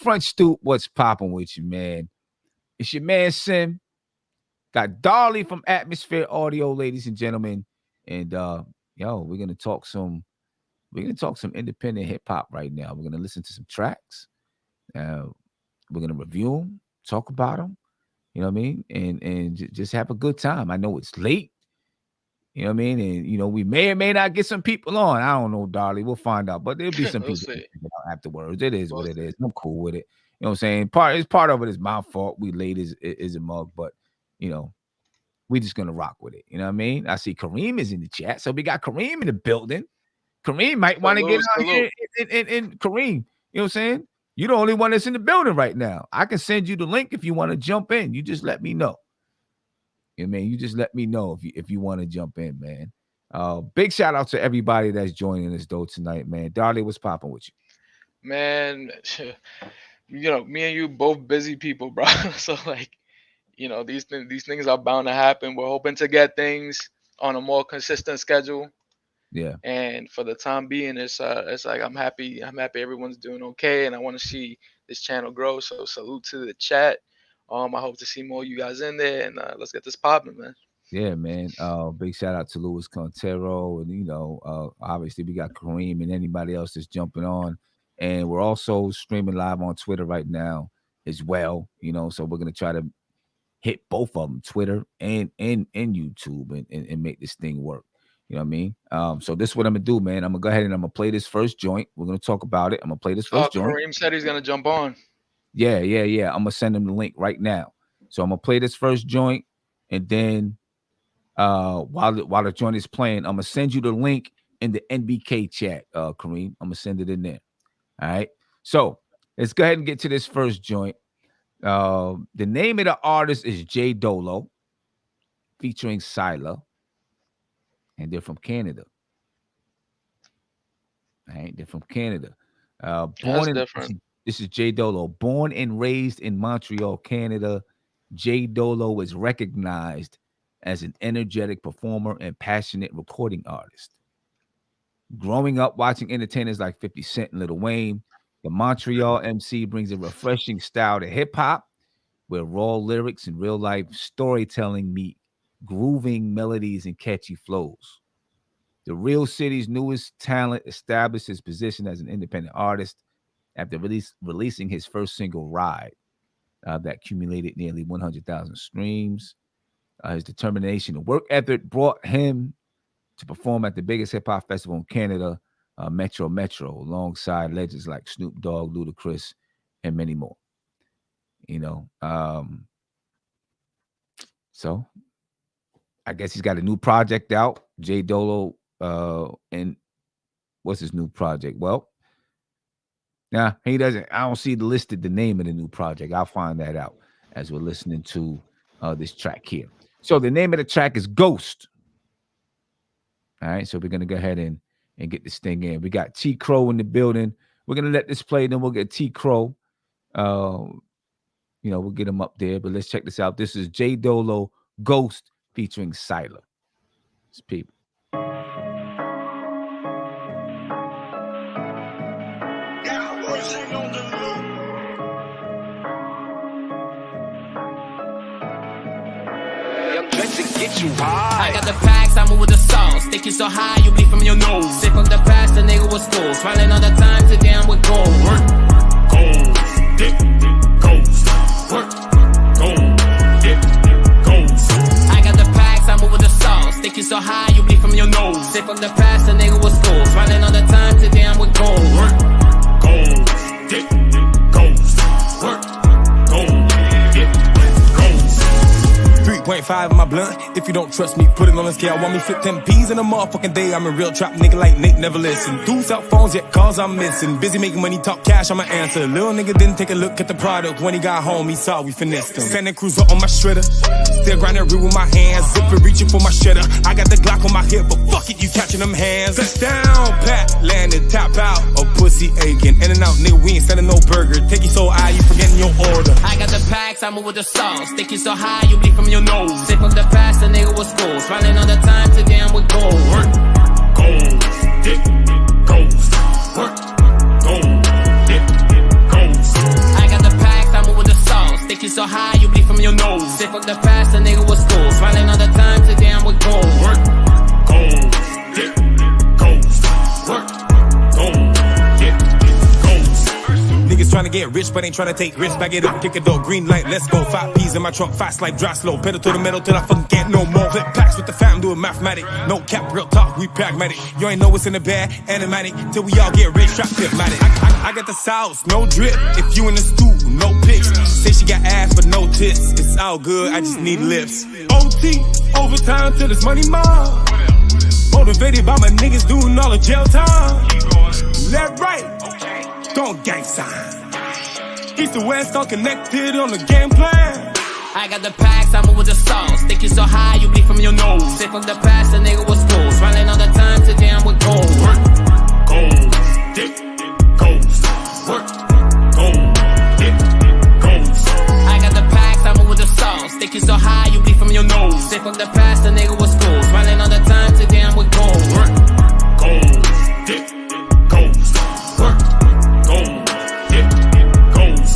Front Stoop, what's popping with you, man? It's your man Sim. Got Darley from Atmosphere Audio, ladies and gentlemen. And we're gonna talk some independent hip hop right now. We're gonna listen to some tracks. We're gonna review them, talk about them. You know what I mean? And just have a good time. I know it's late. You know what I mean? And we may or may not get some people on. I don't know, Darley. We'll find out. But there'll be some people afterwards. It is what it is. I'm cool with it. You know what I'm saying? Part of it is my fault. We late is a mug, but we just gonna rock with it. You know what I mean? I see Kareem is in the chat, so we got Kareem in the building. Kareem might want to get out here and Kareem. You know what I'm saying? You're the only one that's in the building right now. I can send you the link if you want to jump in. You just let me know. You know what I mean? You just let me know if you want to jump in, man. Big shout out to everybody that's joining us though tonight, man. Darley, what's popping with you? Man, me and you both busy people, bro. So these things are bound to happen. We're hoping to get things on a more consistent schedule. Yeah. And for the time being, it's like I'm happy everyone's doing okay, and I want to see this channel grow. So salute to the chat. I hope to see more of you guys in there, and let's get this popping, man. Yeah, man. Big shout out to Luis Contero, and obviously we got Kareem and anybody else that's jumping on, and we're also streaming live on Twitter right now as well. So we're gonna try to hit both of them, Twitter and YouTube, and make this thing work. You know what I mean? So this is what I'm gonna do, man. I'm gonna go ahead and I'm gonna play this first joint. We're gonna talk about it. I'm gonna play this first joint. Kareem said he's gonna jump on. Yeah. I'm gonna send him the link right now. So I'm gonna play this first joint, and then while the joint is playing, I'm gonna send you the link in the NBK chat, Kareem. I'm gonna send it in there. All right. So let's go ahead and get to this first joint. The name of the artist is J Dolo, featuring Sila, and they're from Canada. All right, they're from Canada. This is J Dolo, born and raised in Montreal, Canada. J Dolo is recognized as an energetic performer and passionate recording artist. Growing up watching entertainers like 50 Cent and Lil Wayne, the Montreal MC brings a refreshing style to hip-hop, where raw lyrics and real-life storytelling meet grooving melodies and catchy flows. The Real City's newest talent established his position as an independent artist after releasing his first single, Ride, that accumulated nearly 100,000 streams. His determination and work ethic brought him to perform at the biggest hip-hop festival in Canada, Metro, alongside legends like Snoop Dogg, Ludacris, and many more. So I guess he's got a new project out, J Dolo, and what's his new project? Well, he doesn't. I don't see the name of the new project. I'll find that out as we're listening to this track here. So the name of the track is Ghost. All right, so we're gonna go ahead and get this thing in. We got T Crow in the building. We're gonna let this play, then we'll get T Crow. We'll get him up there. But let's check this out. This is J Dolo, Ghost, featuring Sila. It's people. Get you high. I got the packs, I move with the sauce. Stick you so high, you bleed from your nose. Sick from the past, the nigga was cool. Smiling all the time, today I'm with gold. Work, gold, dip, gold. Work, gold, dip, gold. I got the packs, I move with the sauce. Stick you so high, you bleed from your nose. Sick from the past, the nigga was cool. Smiling all the time, today I'm with gold. Work, gold, dip, gold. Work, gold, dip, gold. 3.5 in my blunt. If you don't trust me, put it on a scale. Want me flip 10 P's in a motherfucking day. I'm a real trap nigga like Nate, never listen. Dudes out phones, yet calls I'm missing. Busy making money, talk cash, I'ma answer. Little nigga didn't take a look at the product. When he got home, he saw we finessed him. Santa Cruz on my shredder. Still grinding real with my hands. Zipping, reaching for my shredder. I got the Glock on my hip, but fuck it, you catching them hands. Touchdown, pat, landed, tap out. A pussy aching. In and out, nigga, we ain't selling no burger. Take you so high, you forgetting your order. I got the packs, I move with the sauce. Stick you so high, you bleed from your nose. Sick from the past, the nigga was cool. Smiling all the time, today I'm with gold. Work, gold, dip, gold. Work, gold, dip, gold. I high, you bleed from your nose. Sick of the past, the nigga was cool. Smiling all the time, today I'm with gold. Work, gold, get goals. Work, gold, get goals. Niggas tryna get rich, but ain't tryna take risks. Back it up, kick a door, green light, let's go. 5 P's in my trunk, fast like dry slow. Pedal to the metal till I fucking can't no more. Flip packs with the fam, doing mathematic. No cap, real talk, we pragmatic. You ain't know what's in the bag, animatic. Till we all get rich, trap diplomatic. I got the sauce, no drip. If you in the stew, no pics. Say she got ass, but no tits. It's all good, I just need lips. OT, overtime till it's money mom. Motivated by my niggas doing all the jail time. Left, right, don't gang sign. East to west, all connected on the game plan. I got the packs, I move with the sauce. Think you so high, you bleed from your nose. Sick of the past, the nigga was cool. Smiling all the time, today I'm with gold. Work, gold, dick, goals. Work, gold, dick, goals. I got the packs, I move with the sauce. Think you so high, you bleed from your nose. Sick of the past, the nigga was cool. Smiling all the time, today I'm with gold. Work, gold, dick, goals. Work, gold, dick, goals.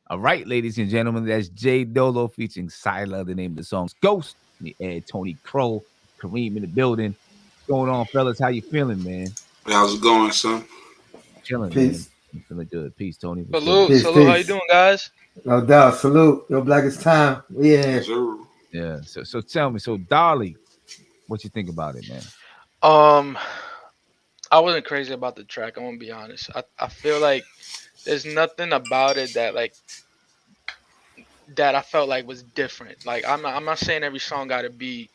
All right, ladies and gentlemen, that's Jay Dolo featuring Sila. The name of the song's Ghost. Me and Tony Crow, Kareem in the building. What's going on, fellas? How you feeling, man? How's it going, son? Chilling, Peace. man. I'm feeling good. Peace, Tony. Salute, Peace, salute. How you peace. doing, guys? No doubt. Salute. Yo, Black, it's time. Yeah. Yes, sir. Yeah. So tell me, so Dolly, what you think about it, man? I wasn't crazy about the track. I'm gonna be honest. I feel like there's nothing about it that I felt like was different. Like I'm not saying every song got to be,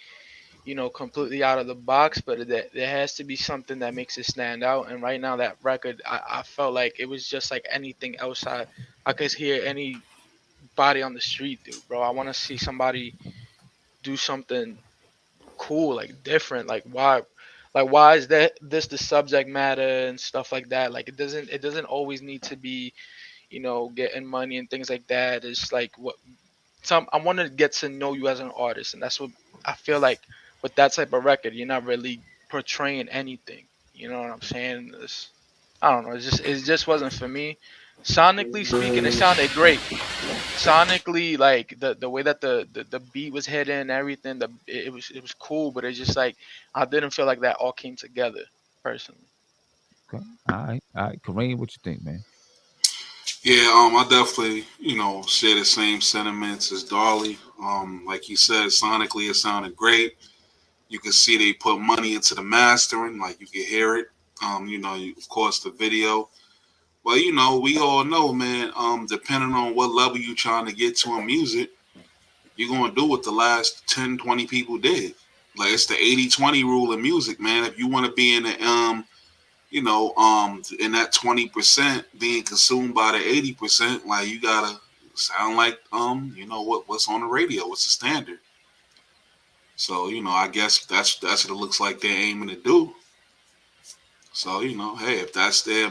completely out of the box, but there has to be something that makes it stand out. And right now, that record, I felt like it was just like anything else I could hear anybody on the street do, bro. I want to see somebody do something cool, like different. Like why is this the subject matter and stuff like that? Like it doesn't always need to be, getting money and things like that. It's like I want to get to know you as an artist, and that's what I feel like with that type of record. You're not really portraying anything. You know what I'm saying? I don't know. It just wasn't for me. Sonically speaking, it sounded great. Sonically, like the way that the beat was hitting and everything, it was cool. But it's just like I didn't feel like that all came together personally. Okay. All right. Kareem, what you think, man? Yeah, I definitely, share the same sentiments as Dolly. Like he said, sonically it sounded great. You could see they put money into the mastering, like you could hear it. Of course the video. Well, we all know, man, depending on what level you're trying to get to in music, you're going to do what the last 10, 20 people did. Like, it's the 80-20 rule in music, man. If you want to be in the, in that 20% being consumed by the 80%, like, you got to sound like, what's on the radio, what's the standard. So, I guess that's what it looks like they're aiming to do. So, hey, if that's their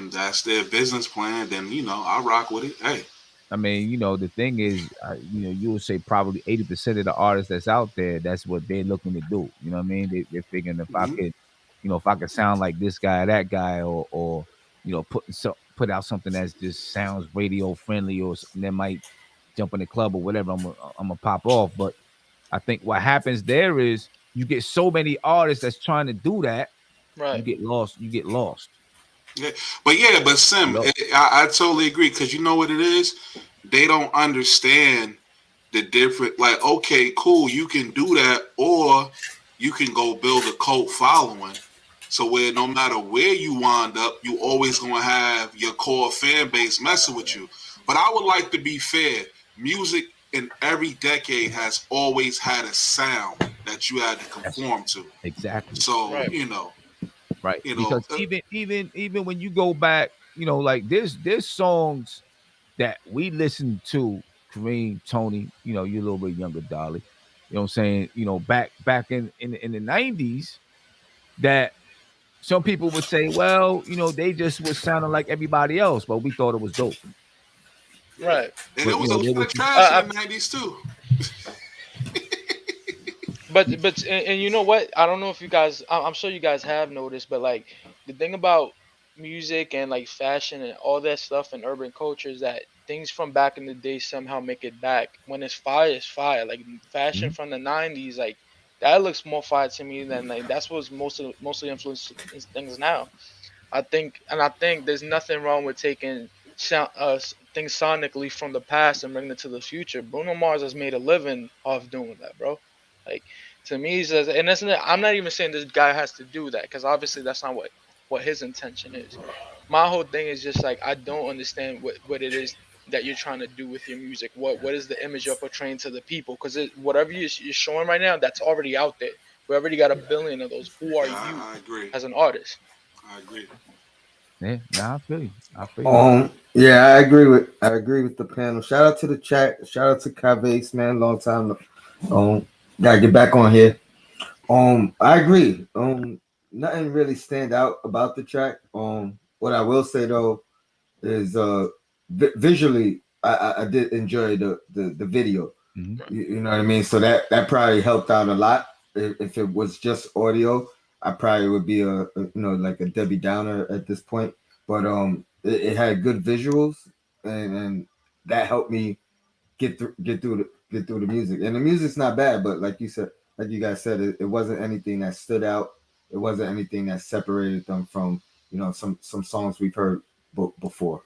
business plan, then, I'll rock with it. Hey. I mean, the thing is, you would say probably 80% of the artists that's out there, that's what they're looking to do. You know what I mean? They're figuring if I could, if I could sound like this guy, that guy, or put out something that just sounds radio friendly or something that might jump in the club or whatever, I'm gonna pop off. But I think what happens there is you get so many artists that's trying to do that. Right. You get lost. Yeah, but Sim, I totally agree, because you know what it is? They don't understand the different. Like, okay, cool, you can do that, or you can go build a cult following. So where no matter where you wind up, you always gonna have your core fan base messing with you. But I would like to be fair. Music in every decade has always had a sound that you had to conform to. Exactly. So right. Right. Because even when you go back, like there's songs that we listen to, Kareem, Tony, you're a little bit younger, Dolly. You know what I'm saying? Back in the 90s, that some people would say, well, they just was sounding like everybody else, but we thought it was dope. Right. And it was a lot of trash in the 90s too. And you know what? I don't know if you guys. I'm sure you guys have noticed, but like the thing about music and like fashion and all that stuff in urban culture is that things from back in the day somehow make it back. When it's fire, it's fire. Like fashion Mhm. from the '90s, like that looks more fire to me than like that's what's mostly influenced things now. I think there's nothing wrong with taking things sonically from the past and bringing it to the future. Bruno Mars has made a living off doing that, bro. Like to me, he says, and that's not, I'm not even saying this guy has to do that because obviously that's not what his intention is. My whole thing is just like I don't understand what it is that you're trying to do with your music. What is the image you're portraying to the people? Because whatever you're showing right now, that's already out there. We already got a billion of those. Who are Yeah, you I agree. as an artist? I agree. Yeah, nah, I feel you. I feel you. Yeah, I agree with the panel. Shout out to the chat. Shout out to Cavase, man. Long time. Gotta get back on here. I agree. Nothing really stand out about the track. What I will say though is visually, I did enjoy the video. Mhm. You know what I mean? So that probably helped out a lot. If it was just audio, I probably would be like a Debbie Downer at this point. But it had good visuals, and that helped me get through the music. And the music's not bad, but like you said, like you guys said, it wasn't anything that stood out. It wasn't anything that separated them from some songs we've heard before.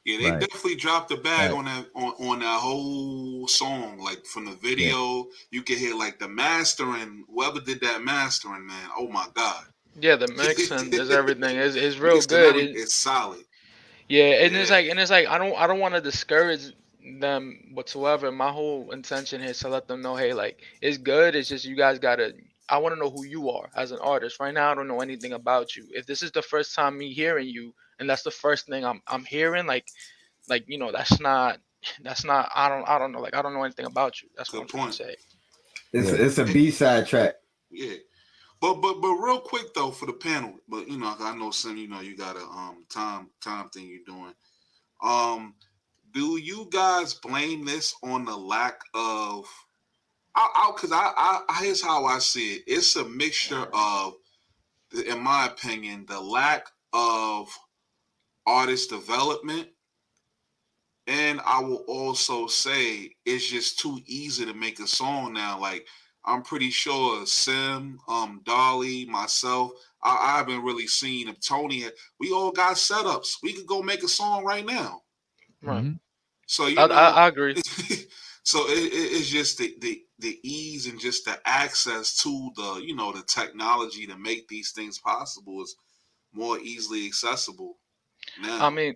Yeah, they Right. definitely dropped the bag Right. on that whole song. Like from the Yeah. video, you can hear like the mastering. Whoever did that mastering, man, oh my god, Yeah, the mix and there's everything is real mixed and good. everything. It's solid. Yeah, Yeah, and it's like I don't want to discourage them whatsoever. My whole intention is to let them know, hey, like it's good. It's just you guys gotta. I want to know who you are as an artist. Right now, I don't know anything about you. If this is the first time me hearing you, and that's the first thing I'm hearing, like that's not. I don't know. Like I don't know anything about you. That's what I'm good trying to point. say. It's Yeah. it's a B-side track. Yeah, but real quick though for the panel. But I know Sim. You got a time thing you're doing. Do you guys blame this on the lack of? Because here's how I see it. It's a mixture of, in my opinion, the lack of artist development, and I will also say it's just too easy to make a song now. Like I'm pretty sure Sim, Dolly, myself, I haven't really seen if Tony. We all got setups. We could go make a song right now. Right. Mhm. So I agree. so it's just the ease and just the access to the technology to make these things possible is more easily accessible I now. mean,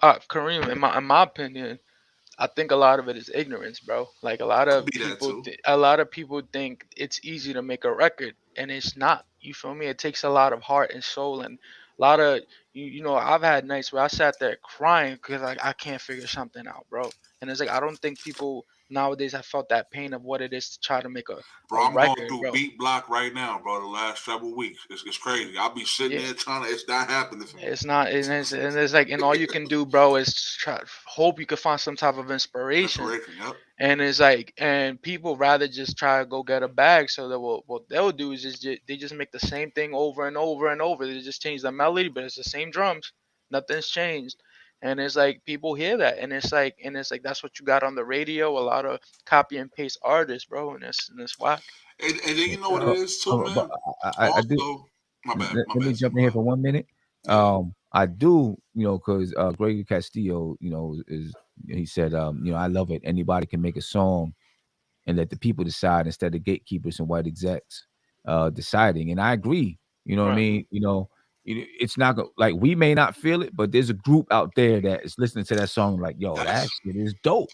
Kareem, in my opinion, I think a lot of it is ignorance, bro. Like Could be that too. a lot of people think it's easy to make a record, and it's not. You feel me? It takes a lot of heart and soul, and a lot of I've had nights where I sat there crying because I can't figure something out, bro. And it's like I don't think people nowadays have felt that pain of what it is to try to make Bro, a I'm going record, through bro. beat block right now, bro. The last several weeks, it's crazy. I'll be sitting Yeah. there trying to. It's not happening for me. It's not, and it's like, and all you can do, bro, is try hope you can find some type of inspiration. Inspiration, yep. And it's like, and people rather just try to go get a bag. So that what they'll do is they just make the same thing over and over and over. They just change the melody, but it's the same drums. Nothing's changed. And it's like people hear that, and it's like that's what you got on the radio. A lot of copy and paste artists, bro, and it's whack. And then Yeah. you know what it But, is too, but man. I do. Also, my bad, Let, my let me bad, jump in here Simon. for 1 minute. Yeah, I do, because Gregory Castillo, is he said, I love it. Anybody can make a song and let the people decide instead of gatekeepers and white execs deciding. And I agree. You know what I Right, mean? It's not like we may not feel it, but there's a group out there that is listening to that song like, yo, that yes, shit is dope.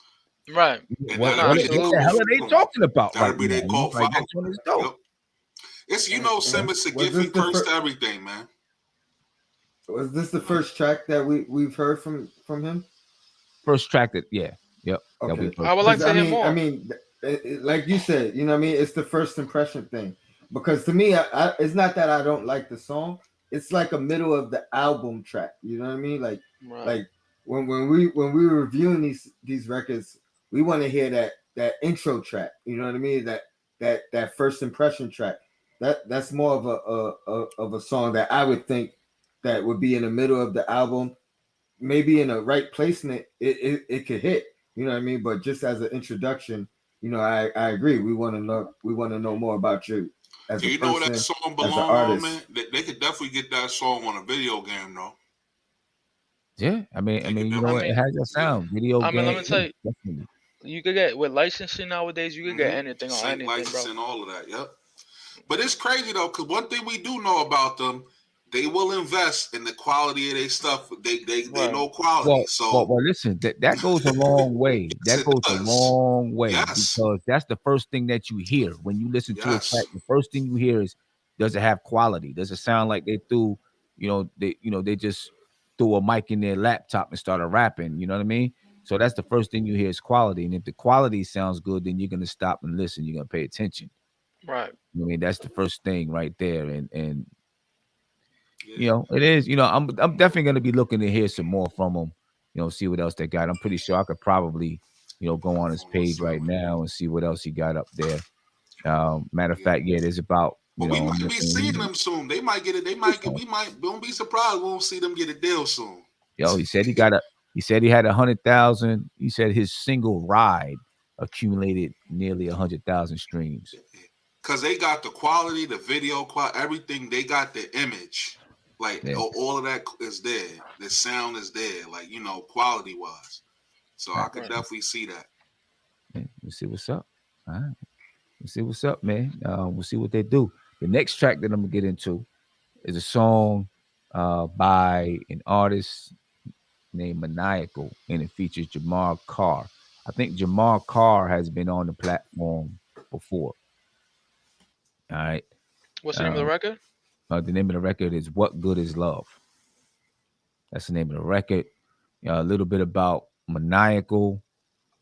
right. and What No, that'll what be their what the absolutely. hell cult. are they talking about That'll right be now? their cult Like that following. one is dope. Yep. It's And Sim, it's a was gift this and the curse first? to everything, man. Was this the first track that we've heard from him? First track yep, that'll be Okay, first I would track. like because to hear I more. mean, like you said, you know what I mean. It's the first impression thing. Because to me, it's not that I don't like the song. It's like a middle of the album track. You know what I mean? Right, Like when we were reviewing these records, we want to hear that intro track. You know what I mean? that first impression track. That's more of a song that I would think that would be in the middle of the album, maybe in the right placement, it could hit. You know what I mean? But just as an introduction, you know, I agree. We want to know more about you as a person. You know where that song belongs on, man? They could definitely get that song on a video game, though. Yeah, I mean, you know, it has a sound. Video game. Let me tell you, definitely. You could get with licensing nowadays. You could get anything on anything, licensing, bro. all of that. Yep. But it's crazy though, because one thing we do know about them, they will invest in the quality of their stuff. They know quality. Well, listen, that goes a long way. That goes a long way because that's the first thing that you hear when you listen to a track. The first thing you hear is, does it have quality? Does it sound like they threw, they just threw a mic in their laptop and started rapping? You know what I mean? So that's the first thing you hear is quality. And if the quality sounds good, then you're gonna stop and listen. You're gonna pay attention. Right. I mean, that's the first thing right there. And you know, it is, I'm definitely going to be looking to hear some more from them, see what else they got. I'm pretty sure I could probably, go on his page right now and see what else he got up there. Matter of fact, there's about, we might be seeing them soon. They might get it. Don't be surprised. We won't see them get a deal soon. He said he had 100,000. He said his single Ride accumulated nearly 100,000 streams. Because they got the quality, the video quality, everything. They got the image. All of that is there. The sound is there, quality wise. So I could definitely see that. We'll see what's up. All right. We'll see what's up, man. We'll see what they do. The next track that I'm going to get into is a song by an artist named Maniacal, and it features Jamar Carr. I think Jamar Carr has been on the platform before. All right. What's the name of the record? The name of the record is What Good Is Love. That's the name of the record. A little bit about Maniacal.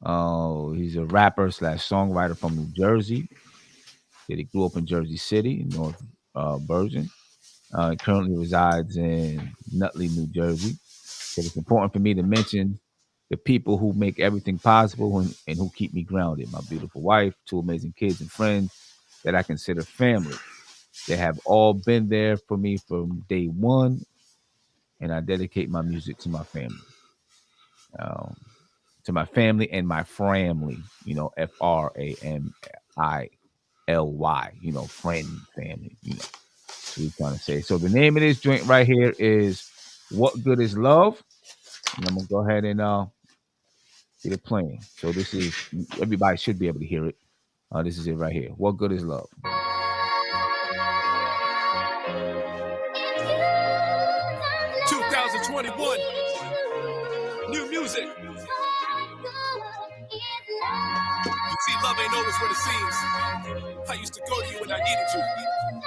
He's a rapper / songwriter from New Jersey. He grew up in Jersey City, North Bergen. He currently resides in Nutley, New Jersey. So it's important for me to mention the people who make everything possible and who keep me grounded. My beautiful wife, 2 amazing kids and friends that I consider family. They have all been there for me from day one, and I dedicate my music to my family. To my family and my framily, FRAMILY, friend, family, what he's trying to say. So the name of this joint right here is What Good Is Love? And I'm going to go ahead and get it playing. So this is, everybody should be able to hear it. This is it right here. What Good Is Love? 2021. New music. You see, love ain't always what it seems. I used to go to you when I needed you.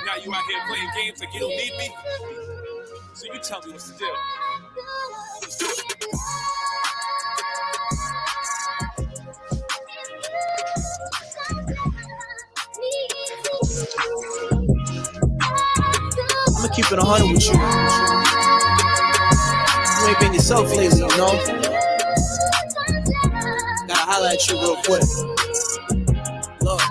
Now you out here playing games like you don't need me. So you tell me what's the deal. Let's do it. I'ma keep it 100 with you. You ain't been yourself lately, Gotta holler at you real quick. Look.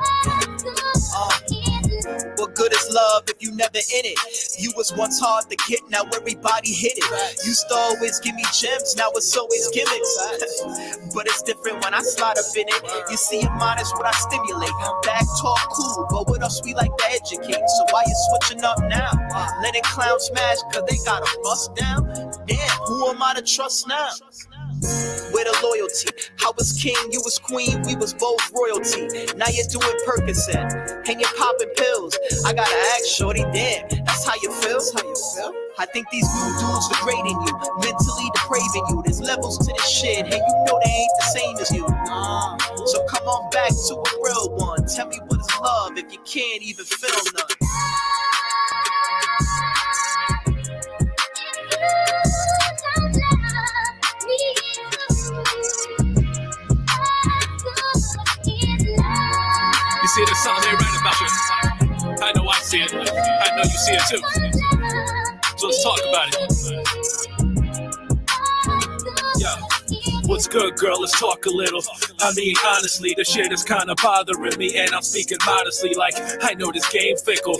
What good is love if you never in it? You was once hard to get, now everybody hit it. Used to always give me gems, now it's always gimmicks. But it's different when I slide up in it. You see, your mind is what I stimulate. Back talk cool, but what else we like to educate? So why you switching up now? Letting clowns smash cause they got a bust down? Damn, who am I to trust now? Where the loyalty? I was king, you was queen, we was both royalty. Now you're doing Percocet, and you're popping pills. I gotta ask, shorty, damn, that's how you feel? I think these new dudes degrading you, mentally depraving you. There's levels to this shit, and you know they ain't the same as you. So come on back to a real one. Tell me what is love if you can't even feel none. You see the song they write about you. I know I see it. I know you see it too. So let's talk about it. Yeah. What's good, girl? Let's talk a little. I mean, honestly, the shit is kind of bothering me, and I'm speaking modestly, like I know this game fickle.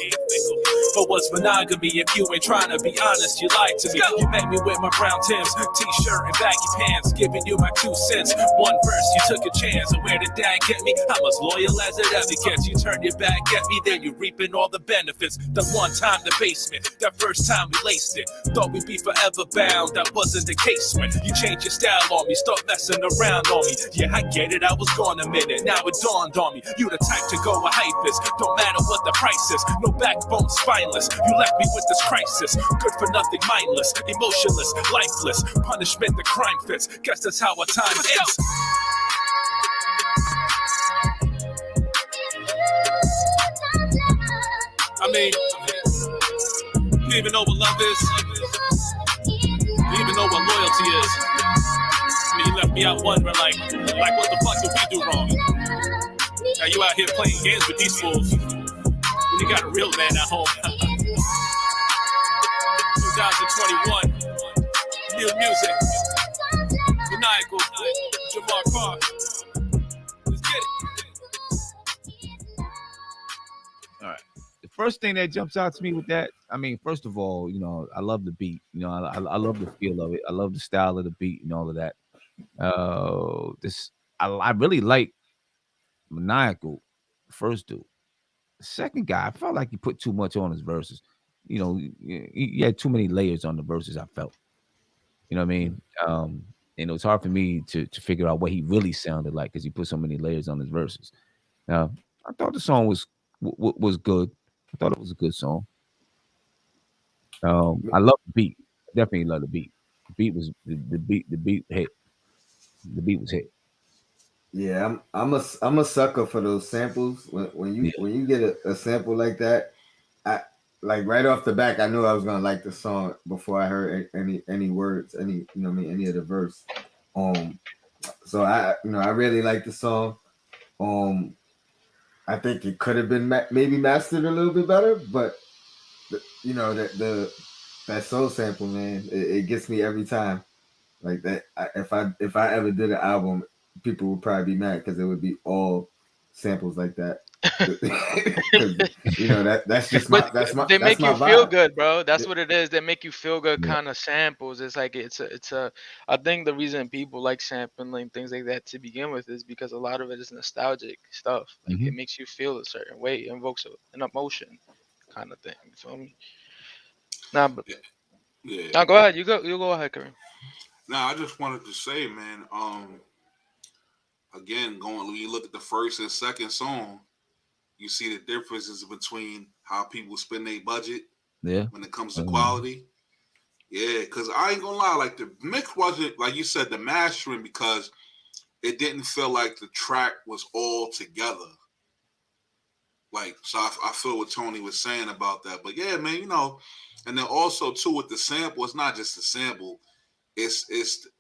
But what's monogamy if you ain't trying to be honest? You lied to me. You met me with my brown Timbs, t-shirt and baggy pants, giving you my 2 cents. One verse, you took a chance, and where did that get me? I'm as loyal as it ever gets. You turned your back at me, then you reaping all the benefits. The one time the basement, that first time we laced it. Thought we'd be forever bound, that wasn't the case when you changed your style on me, start messing around on me. Yeah, I get it, I was gone a minute, now it dawned on me. You the type to go a hypers, don't matter what the price is. No backbone, spineless, you left me with this crisis. Good for nothing, mindless, emotionless, lifeless. Punishment, the crime fits, guess that's how our time ends. I mean, you even know what love is. You even know what loyalty is. I mean, you left me out wondering, like what the fuck did we do wrong? Now you out here playing games with these fools when you got a real man at home. 2021, new music, Maniacal, Jamar Carr. Let's get it. All right. The first thing that jumps out to me with that, I mean, first of all, you know, I love the beat. You know, I love the feel of it. I love the style of the beat and all of that. I really like Maniacal, the first dude. The second guy, I felt like he put too much on his verses. You know, he had too many layers on the verses, I felt. You know what I mean? And it was hard for me to figure out what he really sounded like because he put so many layers on his verses. I thought the song was good. I thought it was a good song. I love the beat. Definitely love the beat. The beat was the beat hit. The beat was hit. Yeah, I'm a sucker for those samples. When you get a sample like that, I like right off the back, I knew I was gonna like the song before I heard any words, any of the verse. So I really like the song. I think it could have been maybe mastered a little bit better, but that soul sample, man, it gets me every time. Like that, if I ever did an album, people would probably be mad because it would be all samples like that. That's just my. That's my. They that's make you my feel vibe. good, bro. That's what it is. They make you feel good kind of samples. It's like it's a. I think the reason people like sampling things like that to begin with is because a lot of it is nostalgic stuff. Like it makes you feel a certain way, it invokes an emotion, kind of thing. You feel me? Nah, but Yeah. now go ahead. You go ahead, Kareem. Now I just wanted to say, man. Again, when you look at the first and second song, you see the differences between how people spend their budget. Yeah. When it comes to quality. Yeah, because I ain't gonna lie, like the mix wasn't like you said, the mastering, because it didn't feel like the track was all together. Like, so I feel what Tony was saying about that. But yeah, man, and then also too with the sample, it's not just the sample. It's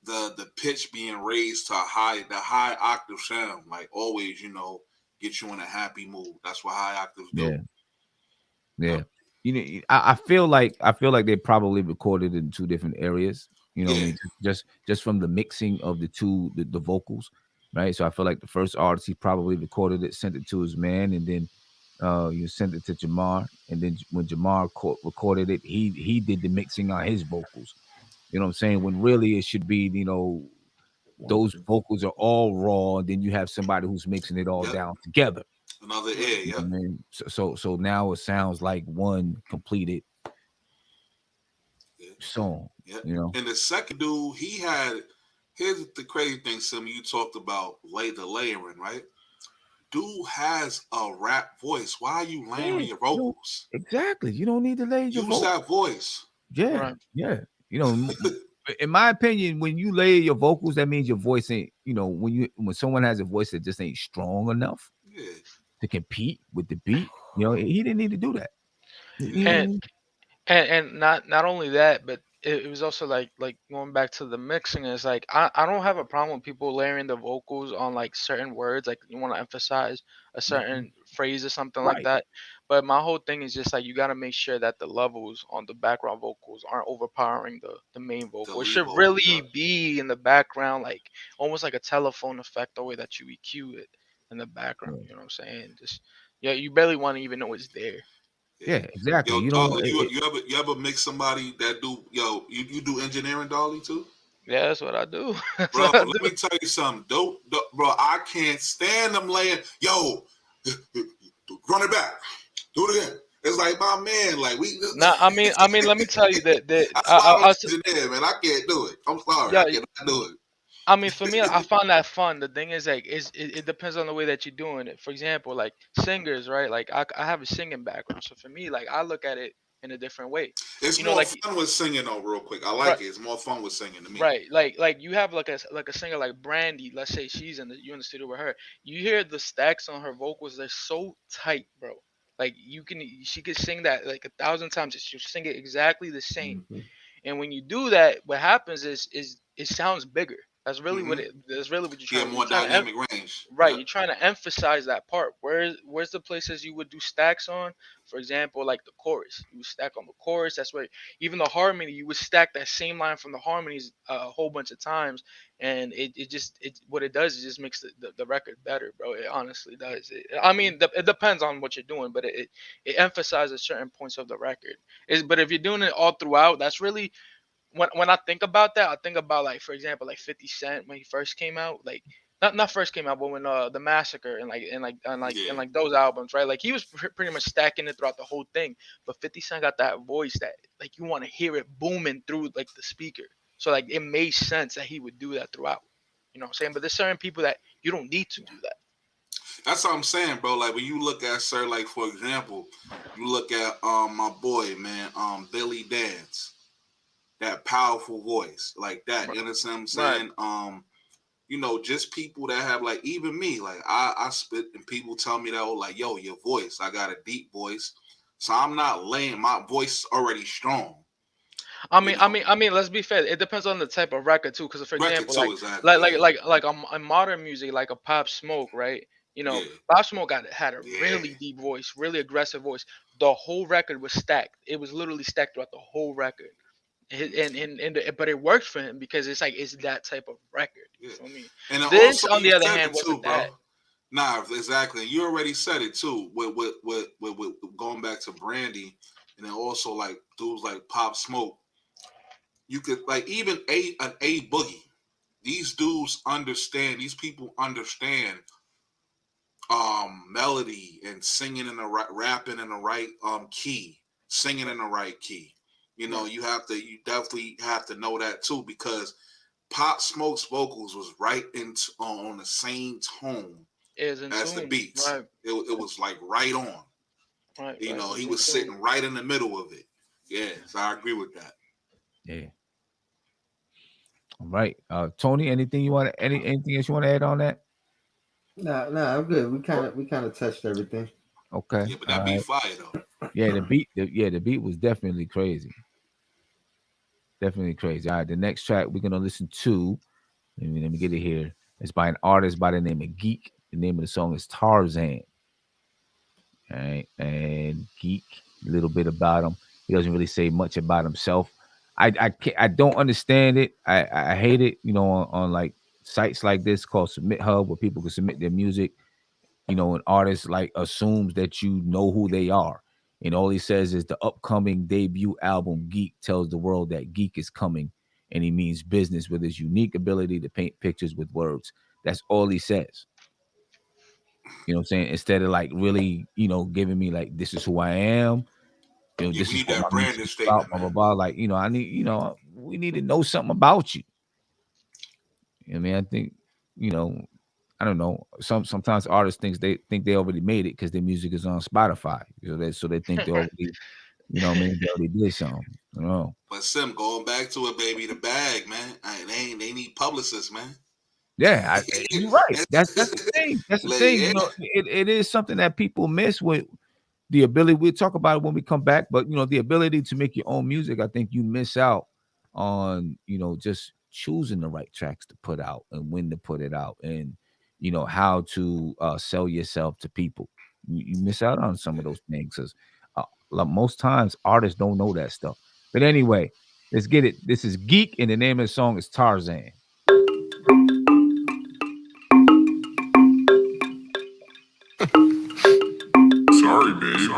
the pitch being raised to the high octave sound, like always, get you in a happy mood. That's what high octaves do. Yeah. I feel like they probably recorded in 2 different areas. You know what I mean? Just from the mixing of the two the vocals, right? So I feel like the first artist, he probably recorded it, sent it to his man, and then you sent it to Jamar, and then when Jamar recorded it, he did the mixing on his vocals. You know what I'm saying? When really it should be, those vocals are all raw, and then you have somebody who's mixing it all down together. Another air, yeah. I mean, so now it sounds like one completed song. Yeah. And the second dude, here's the crazy thing, Sim, you talked about the layering, right? Dude has a rap voice. Why are you layering your vocals? Exactly. You don't need to lay your Use that voice. Yeah. Right. Yeah. In my opinion, when you lay your vocals, that means your voice ain't, when someone has a voice that just ain't strong enough to compete with the beat, he didn't need to do that. And not only that, but it was also like going back to the mixing, is like I don't have a problem with people layering the vocals on like certain words, like you want to emphasize a certain phrase or something like that. But my whole thing is just like you got to make sure that the levels on the background vocals aren't overpowering the main vocal. It lead should vocal, really yeah. be in the background, like almost like a telephone effect, the way that you EQ it in the background. You know what I'm saying? Just yeah, you barely want to even know it's there. Yeah, exactly. Yo, You don't. Dolly, you ever mix somebody that do you do engineering, Dolly, too? Yeah, that's what I do. That's Bro, what I let do. me tell you something. Bro, I can't stand them laying. Yo, run it back. Do it again. It's like, my man, like we. Nah, I mean, let me tell you that That's why I'm an engineer, man. I can't do it. I'm sorry, yeah, I cannot do it. I mean, for me, I find that fun. The thing is, like, it depends on the way that you're doing it. For example, like singers, right? Like, I have a singing background, so for me, like, I look at it in a different way. It's You know, more like, fun with singing, though. Real quick, I right, like it. It's more fun with singing to me. right, like you have like a singer like Brandy. Let's say you're in the studio with her. You hear the stacks on her vocals; they're so tight, bro. Like she could sing that like 1,000 times. She'll sing it exactly the same. Mhm. And when you do that, what happens is it sounds bigger. Mm-hmm. That's really what Yeah, you're more trying to dynamic range. right. Yeah. You're trying to emphasize that part. Where's the places you would do stacks on? For example, like the chorus. You would stack on the chorus. That's where even the harmony, you would stack that same line from the harmonies a whole bunch of times. And it what it does is just makes the record better, bro. It honestly does. I mean, it depends on what you're doing, but it emphasizes certain points of the record. But if you're doing it all throughout, that's really when I think about that, I think about like for example like 50 Cent when he first came out, like not first came out, but when the Massacre Yeah. and like those albums, right? Like he was pretty much stacking it throughout the whole thing. But 50 Cent got that voice that like you want to hear it booming through like the speaker. So like it made sense that he would do that throughout. You know what I'm saying? But there's certain people that you don't need to do that. That's what I'm saying, bro. Like when you look at Sir, like for example, you look at my boy, man, Billy Dance, that powerful voice, like that. You understand what I'm saying? Right. You know, just people that have like even me, like I spit and people tell me that, oh, like, yo, your voice, I got a deep voice. So I'm not laying, my voice is already strong. I mean, let's be fair. It depends on the type of record too. Because for Record example, too, like exactly. like like Yeah. like like on modern music, like a Pop Smoke, right? You know, Yeah. Pop Smoke had a Yeah. really deep voice, really aggressive voice. The whole record was stacked. It was literally stacked throughout the whole record. But it worked for him because it's that type of record. You Yeah. feel me? And then This, also on you the other said hand, it too, wasn't that. bro. Nah, exactly. You already said it too. With going back to Brandy, and then also like dudes like Pop Smoke. You could like even an A Boogie. These dudes understand. These people understand melody and singing in the right, rapping in the right key, singing in the right key. You know, you definitely have to know that too, because Pop Smoke's vocals was right on the same tone Is in as the tune, beats. right? It was like right on. Right, You right. know, It's he in was tune. sitting right in the middle of it. Yeah, so I agree with that. Yeah. All right. Tony, anything else you want to add on that? Nah, I'm good. We kind of touched everything. Okay. Yeah, but that be fire though. Yeah, the beat was definitely crazy. Definitely crazy. All right, the next track we're gonna listen to, let me get it here. It's by an artist by the name of Geek. The name of the song is Tarzan. All right, and Geek, a little bit about him. He doesn't really say much about himself. I don't understand it. I hate it. You know, on like sites like this called Submit Hub, where people can submit their music. You know, an artist like assumes that you know who they are. And all he says is the upcoming debut album Geek tells the world that Geek is coming, and he means business with his unique ability to paint pictures with words. That's all he says. You know what I'm saying? Instead of like really, giving me like, this is who I am. Yeah, This we is need what that my music branding is about, statement, blah, blah, man. blah. Like, I need, we need to know something about you. I mean, I think, I don't know. Sometimes artists think they already made it because their music is on Spotify. So they think they already, they already did something. I don't know. But Sim, going back to it, baby, the bag, man. They need publicists, man. Yeah, you're right. That's the thing. That's the Like, thing. yeah. It is something that people miss with the ability. We'll talk about it when we come back, but the ability to make your own music, I think you miss out on, just choosing the right tracks to put out and when to put it out and how to sell yourself to people. you miss out on some of those things because like most times artists don't know that stuff. But anyway, let's get it. This is Geek, and the name of the song is Tarzan. Sorry, babe.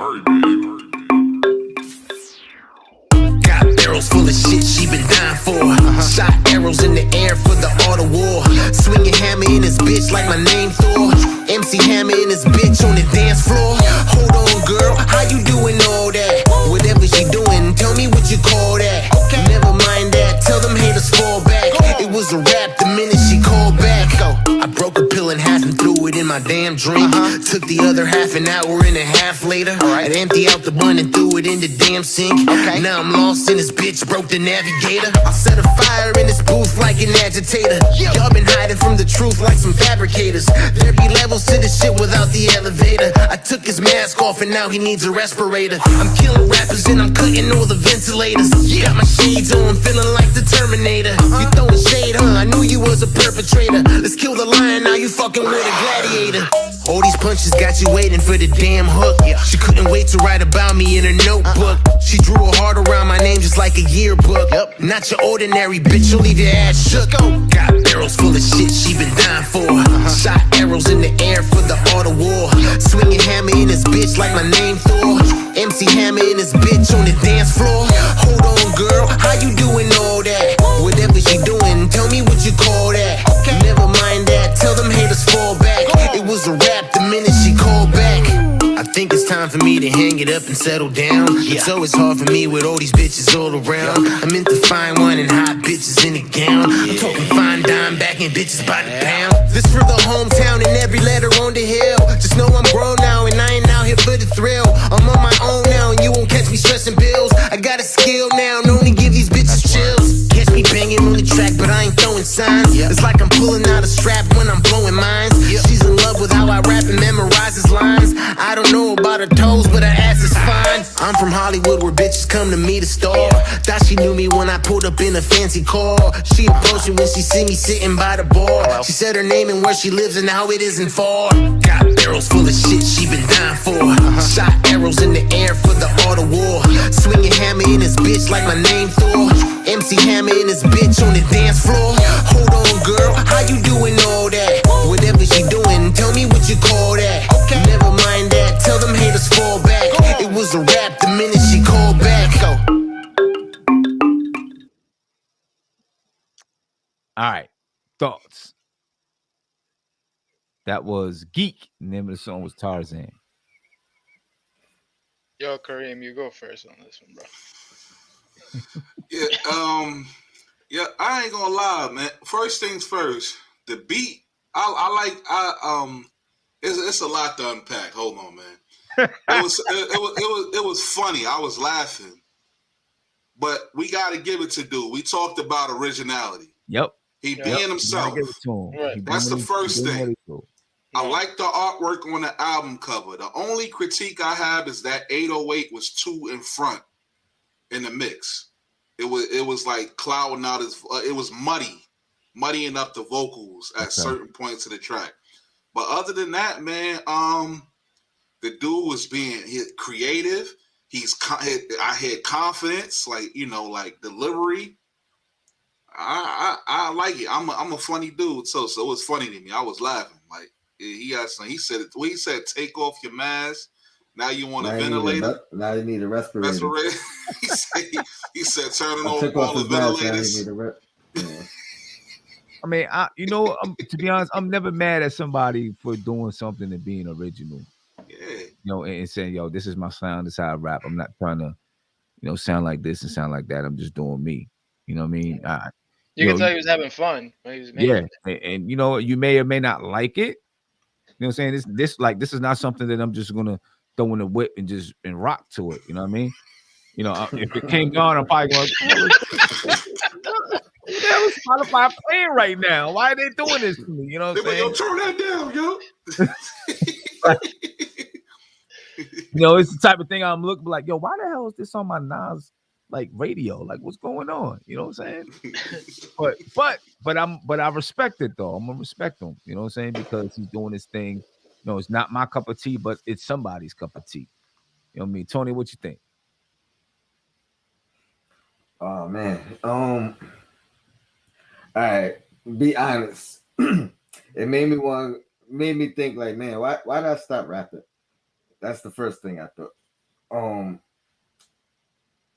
Got barrels full of shit she been dying for. Shot arrows in the air for the art of war. Swinging hammer in his bitch like my name Thor. MC Hammer in his bitch on the dance floor. Hold on, girl, how you doing all that? Whatever she doing, tell me what you call that. Never mind that, tell them haters fall back. It was a rap the minute she called back. I broke a pill in half and threw it in my damn drink. Took the other half an hour and a half later. I'd empty out the bun and threw it in the damn sink. Now I'm lost in this bitch, broke the navigator. I set a fire in this booth like an agitator. Y'all been hiding from the truth like some fabricators. There be levels to this shit without the elevator. I took his mask off and now he needs a respirator. I'm killing rappers and I'm cutting all the ventilators. Got my shades on, feeling like the Terminator. You throwing shade, huh? I knew you was a perpetrator. Let's kill the lion, now you fucking with a gladiator. All these punches got you waiting for the damn hook. She couldn't wait to write about me in her notebook. She drew a heart around my name just like a yearbook. Not your ordinary bitch, you'll leave your ass shook. Got barrels full of shit she been dying for. Shot arrows in the air for the art of war. Swinging hammer in his bitch like my name Thor. MC Hammer in his bitch on the dance floor. Hold on, girl, how you doing all that? Whatever she doing, tell me what you call that. Never mind that, tell them haters fall back. It was a rap the minute she called back. I think it's time for me to hang it up and settle down. It's always hard for me with all these bitches all around. I'm into fine wine and hot bitches in a gown. I'm talking fine dime backing bitches by the pound. This for the hometown and every letter on the hill. Just know I'm grown now and I ain't out here for the thrill. I'm on my own now and you won't catch me stressing bills. I got a skill now, known to give these bitches chills. Catch me banging on the track but I ain't throwing signs. It's like I'm pulling out a strap when I'm blowing mines. She's in love with how I rap and memorize his lines. I don't know about her toes, but her ass is fine. I'm from Hollywood where bitches come to me to star. Thought she knew me when I pulled up in a fancy car. She approached me when she see me sitting by the bar. She said her name and where she lives and how it isn't far. Got barrels full of shit she been dying for. Shot arrows in the air for the art of war. Swinging hammer in his bitch like my name Thor. MC Hammer in his bitch on the dance floor. Hold on, girl, how you doing all that? Whatever she doing, tell me what you call that. Never mind that, tell them haters fall back. It was a rap the minute she called back. All right, thoughts. That was Geek. The name of the song was Tarzan. Yo, Kareem, you go first on this one, bro. Yeah, I ain't gonna lie, man. First things first, the beat, it's a lot to unpack. Hold on, man. It was funny. I was laughing, but we got to give it to dude. We talked about originality. Yep. He being himself. Give it to him. Right. That's the first thing. I like the artwork on the album cover. The only critique I have is that 808 was too in front in the mix. It was like clouding out his. It was muddying up the vocals at certain points of the track. But other than that, man, the dude was being creative. I had confidence, like delivery. I like it. I'm a funny dude, so it was funny to me. I was laughing. Like he had some. He said it. He said, "Take off your mask." Now you want a ventilator. Now you need a respirator. he said, turning off all the ventilators. I mean, to be honest, I'm never mad at somebody for doing something and being original. Yeah. And saying, yo, this is my sound, this is how I rap. I'm not trying to, sound like this and sound like that. I'm just doing me. You know what I mean? You can tell he was having fun when he was making it. And you may or may not like it. You know what I'm saying? This is not something that I'm just gonna throw in a whip and rock to it. You know what I mean? If it came on, I'm probably going. What Spotify playing right now? Why are they doing this to me? You know what I'm saying? Yo, turn that down, yo. It's the type of thing I'm looking like, yo, why the hell is this on my Nas radio? Like, what's going on? You know what I'm saying? But I respect it though. I'm gonna respect him. You know what I'm saying? Because he's doing his thing. You know, it's not my cup of tea, but it's somebody's cup of tea. You know what I mean? Tony, what you think? Oh man. All right. Be honest. It made me think like, man, why did I stop rapping? That's the first thing I thought.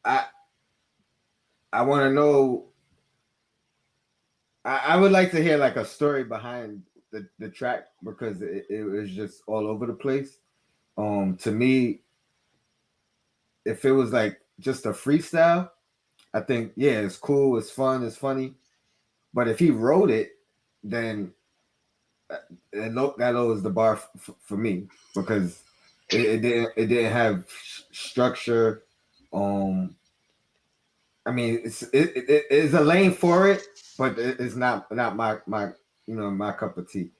I want to know. I would like to hear like a story behind the track because it was just all over the place. To me, if it was like just a freestyle, I think yeah, it's cool, it's fun, it's funny. But if he wrote it, then that lowers the bar for me because it didn't have structure. I mean, it is a lane for it, but it's not my my cup of tea.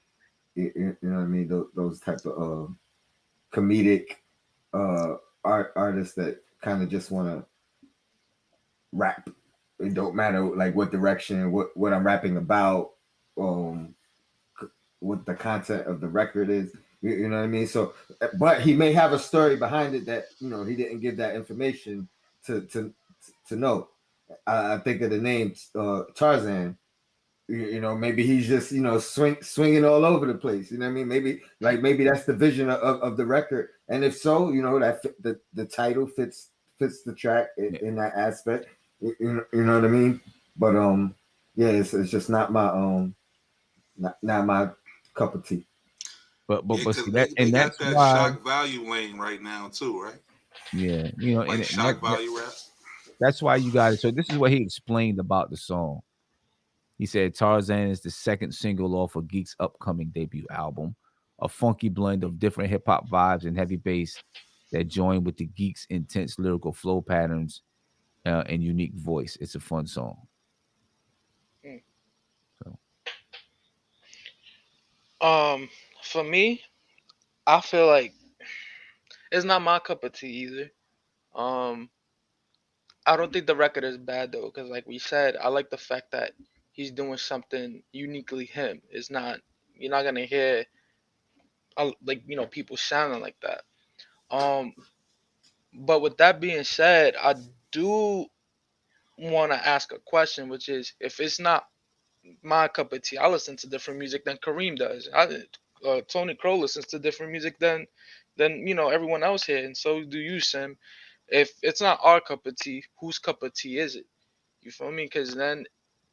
You know what I mean? Those type of comedic artists that kind of just want to rap. It don't matter like what direction, what I'm rapping about, what the content of the record is. You know what I mean? So, but he may have a story behind it that he didn't give that information to know. I think of the name Tarzan. Maybe he's just swinging all over the place. You know what I mean? Maybe that's the vision of the record. And if so, that the title fits the track in that aspect. You know what I mean? But yeah, it's just not my not my cup of tea. But Yeah, see they that's got that why, shock value lane right now too, right? yeah, Like and shock value rap. that's why you got it. So this is what he explained about the song. He said Tarzan is the second single off of Geek's upcoming debut album, a funky blend of different hip hop vibes and heavy bass that join with the Geek's intense lyrical flow patterns and unique voice. It's a fun song. So, For me, I feel like it's not my cup of tea either. I don't think the record is bad though, because like we said, I like the fact that he's doing something uniquely him. It's not You're not gonna hear people sounding like that. Um, but with that being said, I do want to ask a question, which is if it's not my cup of tea, I listen to different music than Kareem does. Tony Crow listens to different music than everyone else here, and so do you, Sim. If it's not our cup of tea, whose cup of tea is it? You feel me? Because then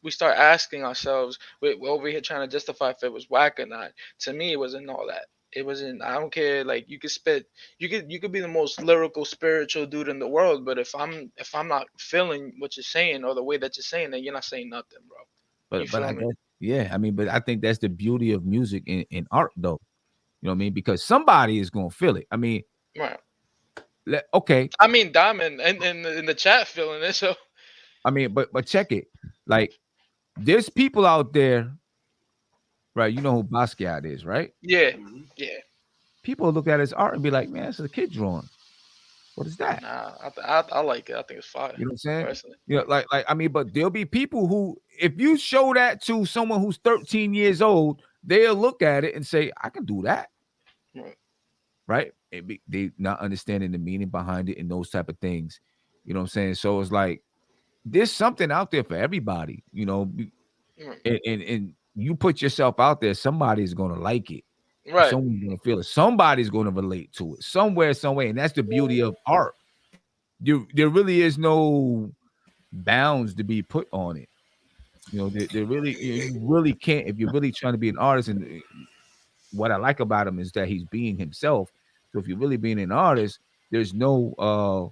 we start asking ourselves, we're over here trying to justify if it was whack or not. To me, it wasn't all that. It wasn't. I don't care. Like you could spit, you could be the most lyrical, spiritual dude in the world, but if I'm not feeling what you're saying or the way that you're saying it, you're not saying nothing, bro. You but I feel me? guess, yeah, I mean, but I think that's the beauty of music in art, though. You know what I mean? Because somebody is gonna feel it. I mean, Right. okay. I mean, Diamond in the chat feeling it. So I mean, but check it. Like, there's people out there, right? You know who Basquiat is, right? yeah, Mhm. yeah. People look at his art and be like, man, that's a kid drawing. What is that? Nah, I like it. I think it's fire. You know what I'm saying? Personally. Like I mean, but there'll be people who, if you show that to someone who's 13 years old, they'll look at it and say, I can do that. Right? They not understanding the meaning behind it and those type of things. You know what I'm saying? So it's like there's something out there for everybody, and you put yourself out there, somebody's gonna like it. Right. Someone's gonna feel it. Somebody's gonna relate to it somewhere, some way, and that's the beauty of art. There really is no bounds to be put on it. There really you really can't if you're really trying to be an artist. And what I like about him is that he's being himself. So if you're really being an artist, there's no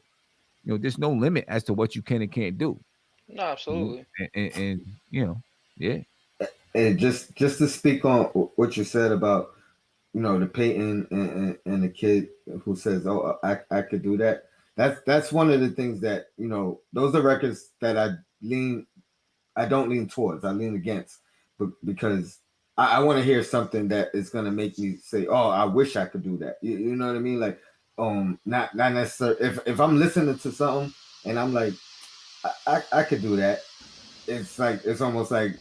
there's no limit as to what you can and can't do. No, absolutely. And yeah. And just to speak on what you said about the Peyton and the kid who says, "Oh, I could do that." That's one of the things that those are records that I don't lean towards. I lean against, but because I want to hear something that is going to make me say, "Oh, I wish I could do that." You know what I mean? Like, not necessarily. If I'm listening to something and I'm like, I could do that. It's almost like,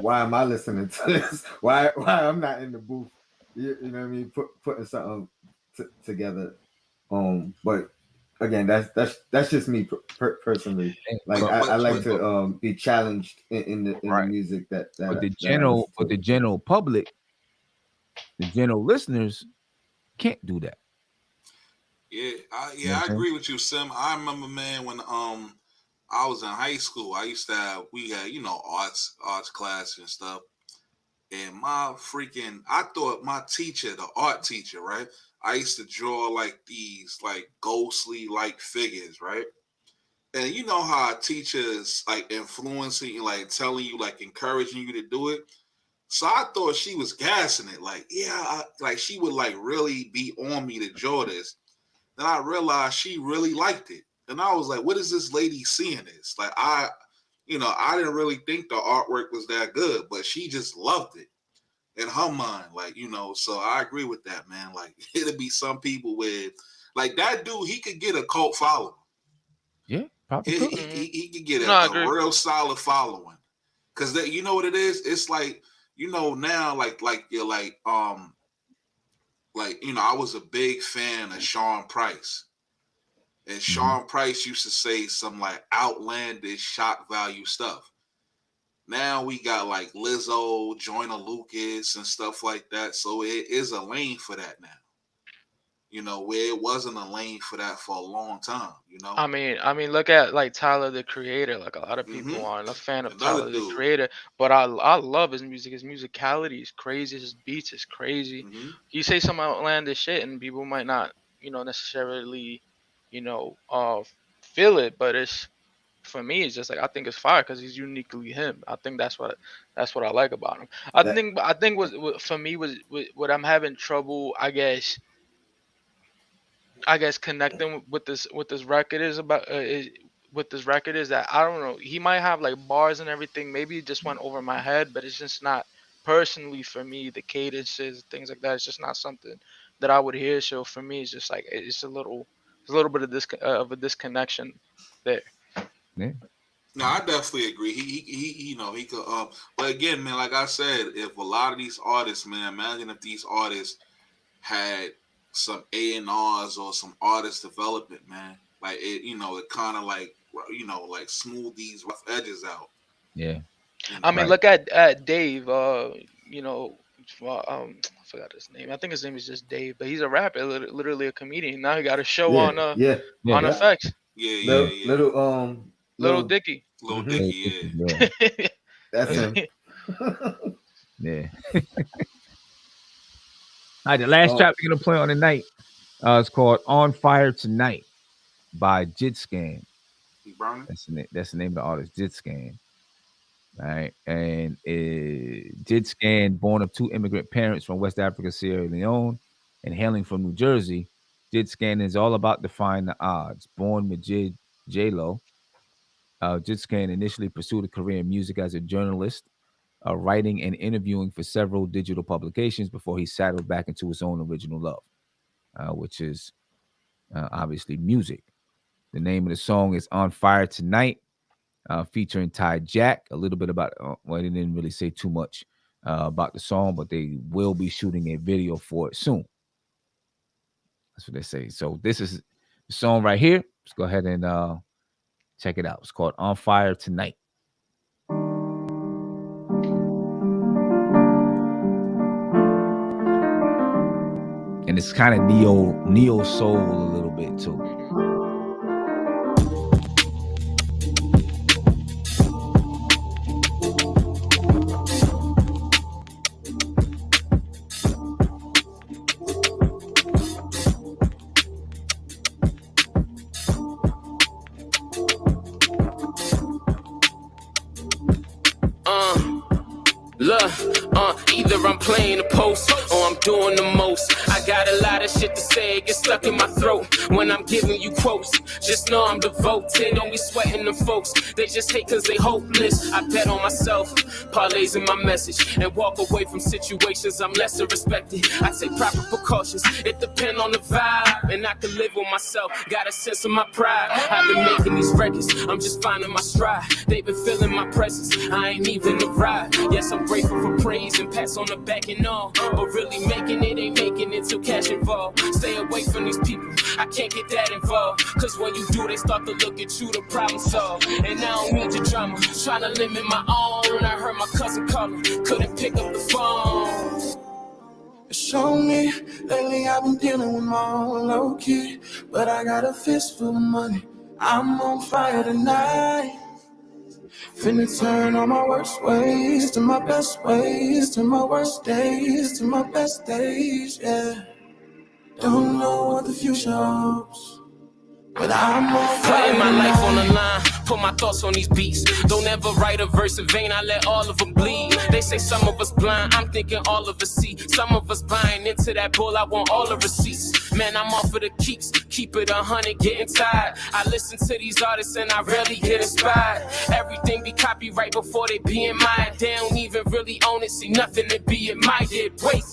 why am I listening to this? Why I'm not in the booth? you know what I mean, putting something together. But again, that's just me personally. Like I like to be challenged in the music that but the general public, the general listeners can't do that. Yeah, I agree with you, Sim. I remember, man, when I was in high school, we had arts class and stuff. And I thought my teacher, the art teacher, right? I used to draw like these like ghostly like figures, right? And you know how a teacher is like influencing you, like telling you, like encouraging you to do it. So I thought she was gassing it, like, like she would like really be on me to draw this. Then I realized she really liked it. And I was like, what is this lady seeing this? Like I didn't really think the artwork was that good, but she just loved it in her mind. Like, so I agree with that, man. Like it'll be some people with like that dude, he could get a cult following. Yeah, probably. He could get a real solid following. Cause you know what it is? It's like, now like you're like, I was a big fan of Sean Price. And Sean Price used to say some like outlandish shock value stuff. Now we got like Lizzo, Joyner Lucas, and stuff like that. So it is a lane for that now. Where it wasn't a lane for that for a long time. I mean, look at like Tyler the Creator. Like a lot of people aren't a fan of Tyler the Creator, but I love his music. His musicality is crazy. His beats is crazy. You say some outlandish shit, and people might not, necessarily, feel it. But for me, it's just like I think it's fire because he's uniquely him. I think that's what I like about him. I think what for me was what I'm having trouble, I guess connecting with this record is about with this record is that I don't know, he might have like bars and everything, maybe it just went over my head, but it's just not personally for me, the cadences, things like that, it's just not something that I would hear. So for me, it's just like it's a little bit of a disconnection there. Yeah. No, I definitely agree. He could. But again, man, like I said, if a lot of these artists, man, imagine if these artists had some A&Rs or some artist development, man. Like it, it kind of like, like smooth these rough edges out. Yeah. I mean, look at Dave. I forgot his name. I think his name is just Dave, but he's a rapper, literally a comedian. Now he got a show on FX. Little Dicky. Little Dicky, yeah. That's him. Yeah. All right, the last track we're gonna play on the night is called "On Fire Tonight" by Jitscan. That's the name of the artist, Jitscan. All right, and Jitscan, born of two immigrant parents from West Africa, Sierra Leone, and hailing from New Jersey, Jitscan is all about defying the odds. Born Majid J-Lo, Jitscan initially pursued a career in music as a journalist, writing and interviewing for several digital publications before he settled back into his own original love, which is obviously music. The name of the song is "On Fire Tonight," featuring Ty Jack. A little bit about, they didn't really say too much about the song, but they will be shooting a video for it soon. That's what they say. So this is the song right here. Let's go ahead and check it out. It's called "On Fire Tonight." And it's kind of neo soul a little bit too. Either I'm playing a post or I'm doing the most. I got a lot of shit to say, it gets stuck in my throat when I'm giving you quotes. Just know I'm devoted, don't be sweating them folks. They just hate cause they hopeless. I bet on myself, parlays in my message, and walk away from situations I'm lesser respected. I take proper precautions, it depends on the vibe, and I can live with myself, got a sense of my pride. I've been making these records, I'm just finding my stride. They've been feeling my presence, I ain't even arrived. Yes, I'm grateful for praise and pats on the back and all. But really making it ain't making it till cash involved. Stay away from these people, I can't get that involved. Cause when you do, they start to look at you to problem solve. And I don't need your drama, trying to limit my own. I heard my cousin calling, couldn't pick up the phone. Show me, lately I've been dealing with my own low key, but I got a fist full of money. I'm on fire tonight. Finna turn all my worst ways to my best ways, to my worst days, to my best days, yeah. Don't know what the future holds, but I'm on fire. Putting my life on the line, put my thoughts on these beats. Don't ever write a verse in vain, I let all of them bleed. They say some of us blind, I'm thinking all of us see. Some of us buying into that bull, I want all the receipts. Man, I'm off of the keeps, keep it 100, getting tired. I listen to these artists and I rarely get inspired. Everything be copyright before they be in mine. They don't even really own it, see nothing to be admired. Wait.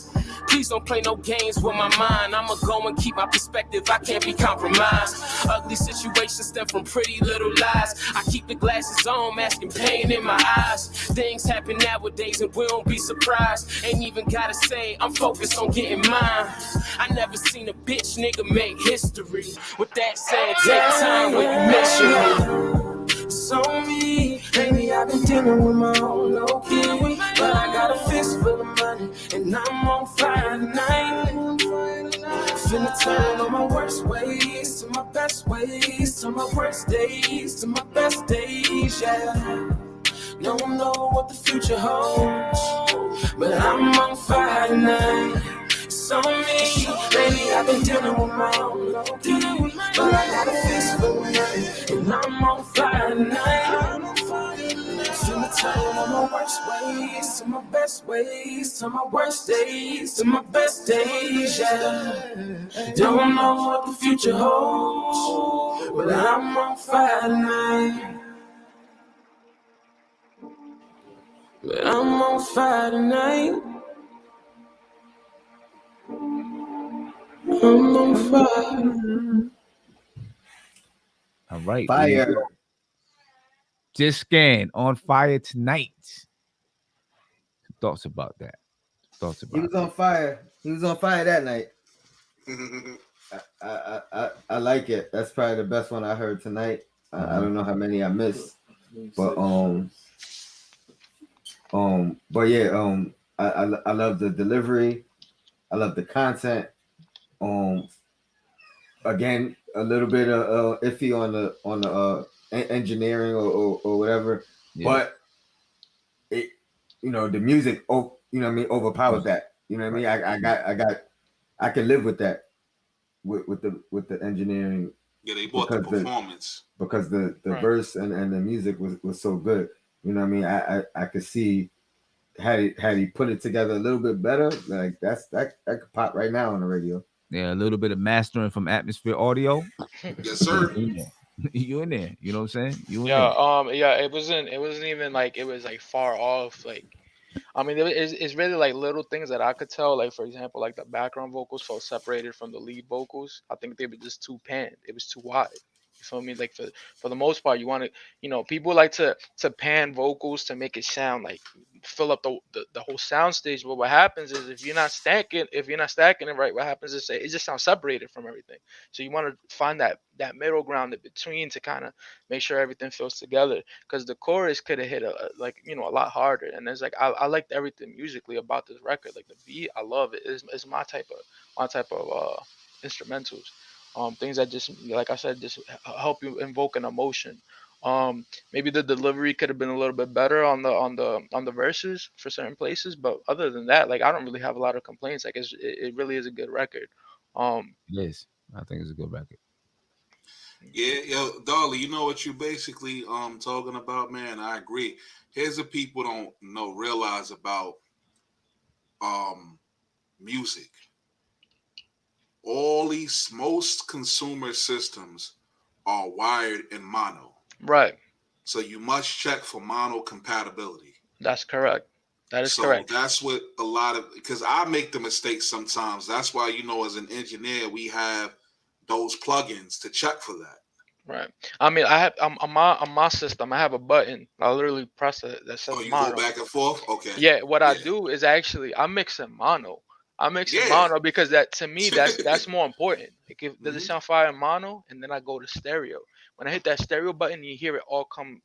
Please don't play no games with my mind. I'ma go and keep my perspective, I can't be compromised. Ugly situations stem from pretty little lies. I keep the glasses on, masking pain in my eyes. Things happen nowadays and we don't be surprised. Ain't even gotta say, I'm focused on getting mine. I never seen a bitch nigga make history. With that said, take time when you measure me. So me, lately I've been dealing with my own low key, but I got a fist full of money, and I'm on fire tonight. Finna turn all my worst ways to my best ways, to my worst days, to my best days, yeah. Don't know what the future holds, but I'm on fire tonight. So me, lately I've been dealing with my own low key, but I got a fist full of money, and I'm on fire tonight. Finna turn all my worst ways to my best ways, to my worst days, to my best days, yeah. Don't know what the future holds, but I'm on fire tonight. But I'm on fire tonight. I'm on fire. All right. Fire. Just Scan on fire tonight. Thoughts about that? Thoughts about He was on fire. He was on fire that night. I like it. That's probably the best one I heard tonight. I don't know how many I missed, but yeah, I love the delivery. I love the content. Again, a little bit of iffy on the engineering or whatever, Yeah. but it, the music, overpowers that. You know what I mean? I can live with that with the engineering. Yeah, they bought the performance because the Right. verse and the music was so good. You know what I mean? I could see had he put it together a little bit better, like that could pop right now on the radio. Yeah, a little bit of mastering from Atmosphere Audio. Yes, sir. You in there? You know what I'm saying? You in Yeah, it wasn't even like it was like far off. Like, I mean, it's really like little things that I could tell. Like, for example, like the background vocals felt separated from the lead vocals. I think they were just too panned. It was too wide. You feel me? Like for the most part, you want to, people like to pan vocals to make it sound like fill up the whole sound stage. But what happens is if you're not stacking it right, what happens is it just sounds separated from everything. So you want to find that middle ground in between to kind of make sure everything feels together. Because the chorus could have hit a lot harder. And it's like I liked everything musically about this record. Like the beat, I love it. It's my type of instrumentals. Things that just, like I said, just help you invoke an emotion. Maybe the delivery could have been a little bit better on the verses for certain places, but other than that, like I don't really have a lot of complaints. Like it really is a good record. It is. I think it's a good record. Yeah, yo, Dolly, you know what you basically talking about, man? I agree. Here's the people don't realize about music. Most consumer systems are wired in mono. Right. So you must check for mono compatibility. That's correct. That is correct. That's what because I make the mistake sometimes. That's why, as an engineer, we have those plugins to check for that. Right. I mean, I have on my system. I have a button. I literally press it that says Oh, you go mono. back and forth. Okay. Yeah. What I Yeah. do is actually I mix in mono. I mix in Yeah. mono because that to me that's more important. Like if does it Mhm. sound fire in mono, and then I go to stereo. When I hit that stereo button, you hear it all come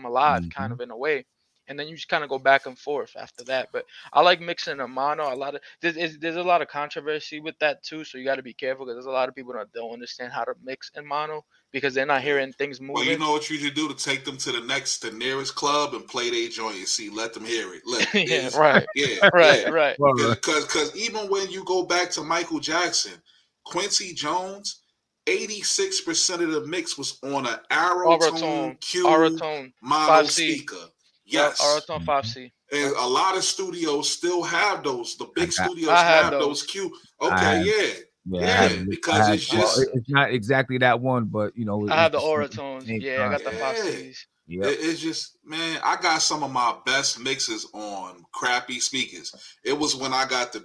alive, kind of in a way. And then you just kind of go back and forth after that. But I like mixing a mono. A lot of there's a lot of controversy with that too. So you got to be careful because there's a lot of people that don't understand how to mix in mono because they're not Yeah. hearing things Well, you moving. know what you should do to take them to the nearest club and play their joint and see, let them hear it. Look, Yeah, right. yeah, Right, yeah. right. Because even when you go back to Michael Jackson, Quincy Jones, 86% of the mix was on an Aerotone Q Aerotone mono 5C. speaker. Yep, Yes. Aerotone 5C. And a lot of studios still have those. The big studios I have have those. Q. Okay, yeah. Yeah, Yeah, because it's just it's not exactly that one, but you know, I have the it's same- Aeratones. same Yeah, I got the concept. 5Cs. Yep. It's just, man, I got some of my best mixes on crappy speakers. It was when I got the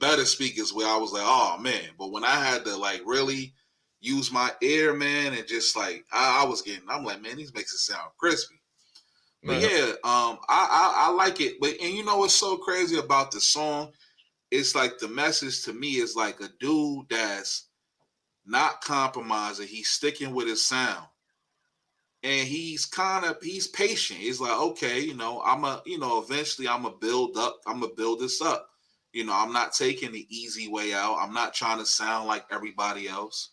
better speakers where I was like, oh man. But when I had to like really use my ear, man, and just like I'm like, man, these mixes sound crispy. But yeah, I like it. But and you know what's so crazy about the song? It's like the message to me is like a dude that's not compromising. He's sticking with his sound. And he's patient. He's like, okay, eventually I'm gonna build this up. I'm not taking the easy way out. I'm not trying to sound like everybody else.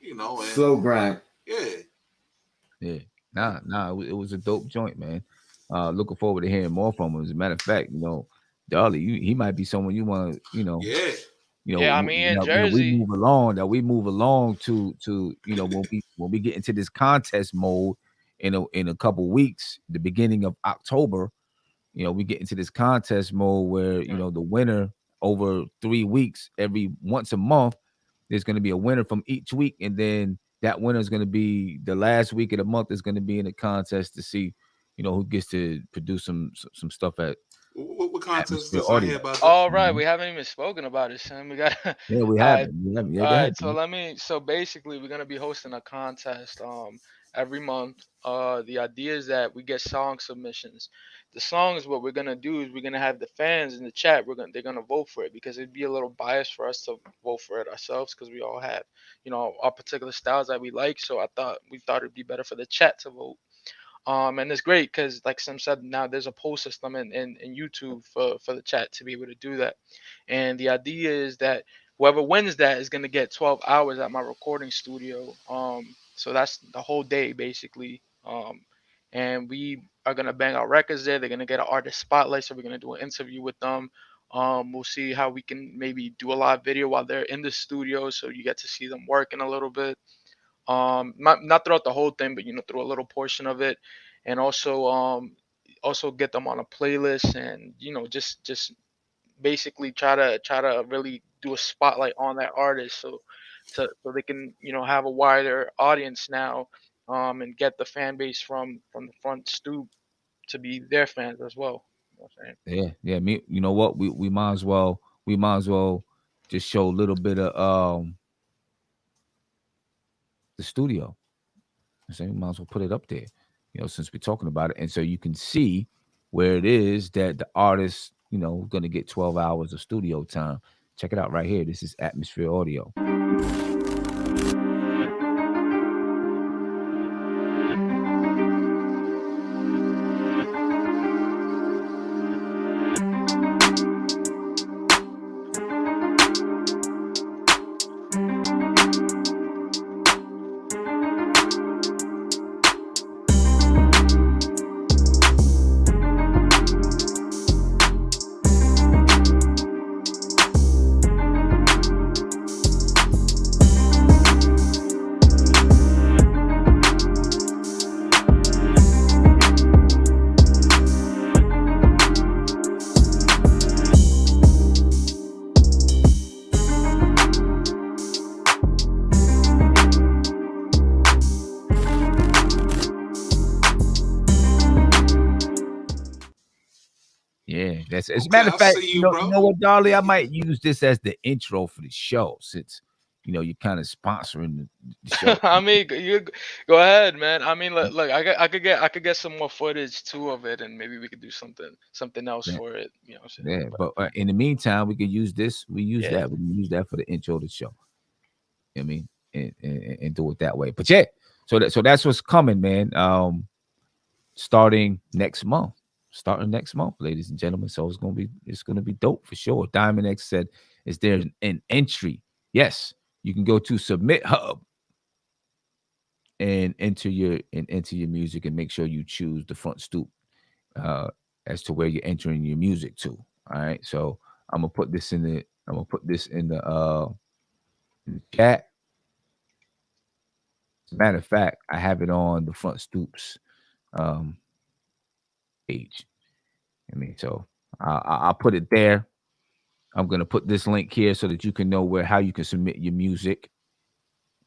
And Slow grind. Yeah. Nah, it was a dope joint, man. Looking forward to hearing more from him. As a matter of fact, Dolly, he might be someone you want to, Yeah, I mean, in Jersey, we move along to when we get into this contest mode in a couple weeks, the beginning of October, we get into this contest mode where the winner over 3 weeks, once a month, there's going to be a winner from each week, and then that winner is going to be the last week of the month is going to be in a contest to see who gets to produce some stuff at what contest is Audio. about this? All right, we haven't even spoken about it, son. We got we haven't. Yeah, all right, so basically we're gonna be hosting a contest every month. The idea is that we get song submissions. The songs, what we're gonna do is we're gonna have the fans in the chat. They're gonna vote for it because it'd be a little biased for us to vote for it ourselves because we all have our particular styles that we like. So we thought it'd be better for the chat to vote. And it's great because, like Sim said, now there's a poll system in YouTube for the chat to be able to do that. And the idea is that whoever wins that is going to get 12 hours at my recording studio. So that's the whole day, basically. And we are going to bang out records there. They're going to get an artist spotlight. So we're going to do an interview with them. We'll see how we can maybe do a live video while they're in the studio. So you get to see them working a little bit. Not throughout the whole thing, but through a little portion of it, and also get them on a playlist, and just basically try to really do a spotlight on that artist, so they can have a wider audience now, and get the fan base from the front stoop to be their fans as well. You know what I'm saying? Yeah. Me, you know what? We might as well just show a little bit of the studio. So we might as well put it up there, since we're talking about it. And so you can see where it is that the artist, going to get 12 hours of studio time. Check it out right here. This is Atmosphere Audio. Yeah, as a matter of fact, you know what, Dolly, I might use this as the intro for the show, since you're kind of sponsoring the show. I mean, you go ahead, man. I mean, look, I could get some more footage too of it, and maybe we could do something else Yeah. for it. You know what I'm saying? Yeah, but in the meantime, we could use this. We use Yeah. that. We can use that for the intro to the show. You know what I mean, and do it that way. But yeah, so that's what's coming, man. Starting next month, ladies and gentlemen. So it's gonna be dope for sure. Diamond X said, "Is there an entry?" Yes, you can go to Submit Hub and enter your music and make sure you choose the front stoop as to where you're entering your music to. All right, so I'm gonna put this in the chat. As a matter of fact, I have it on the front stoops page. I mean, so I'll put it there. I'm gonna put this link here so that you can know how you can submit your music.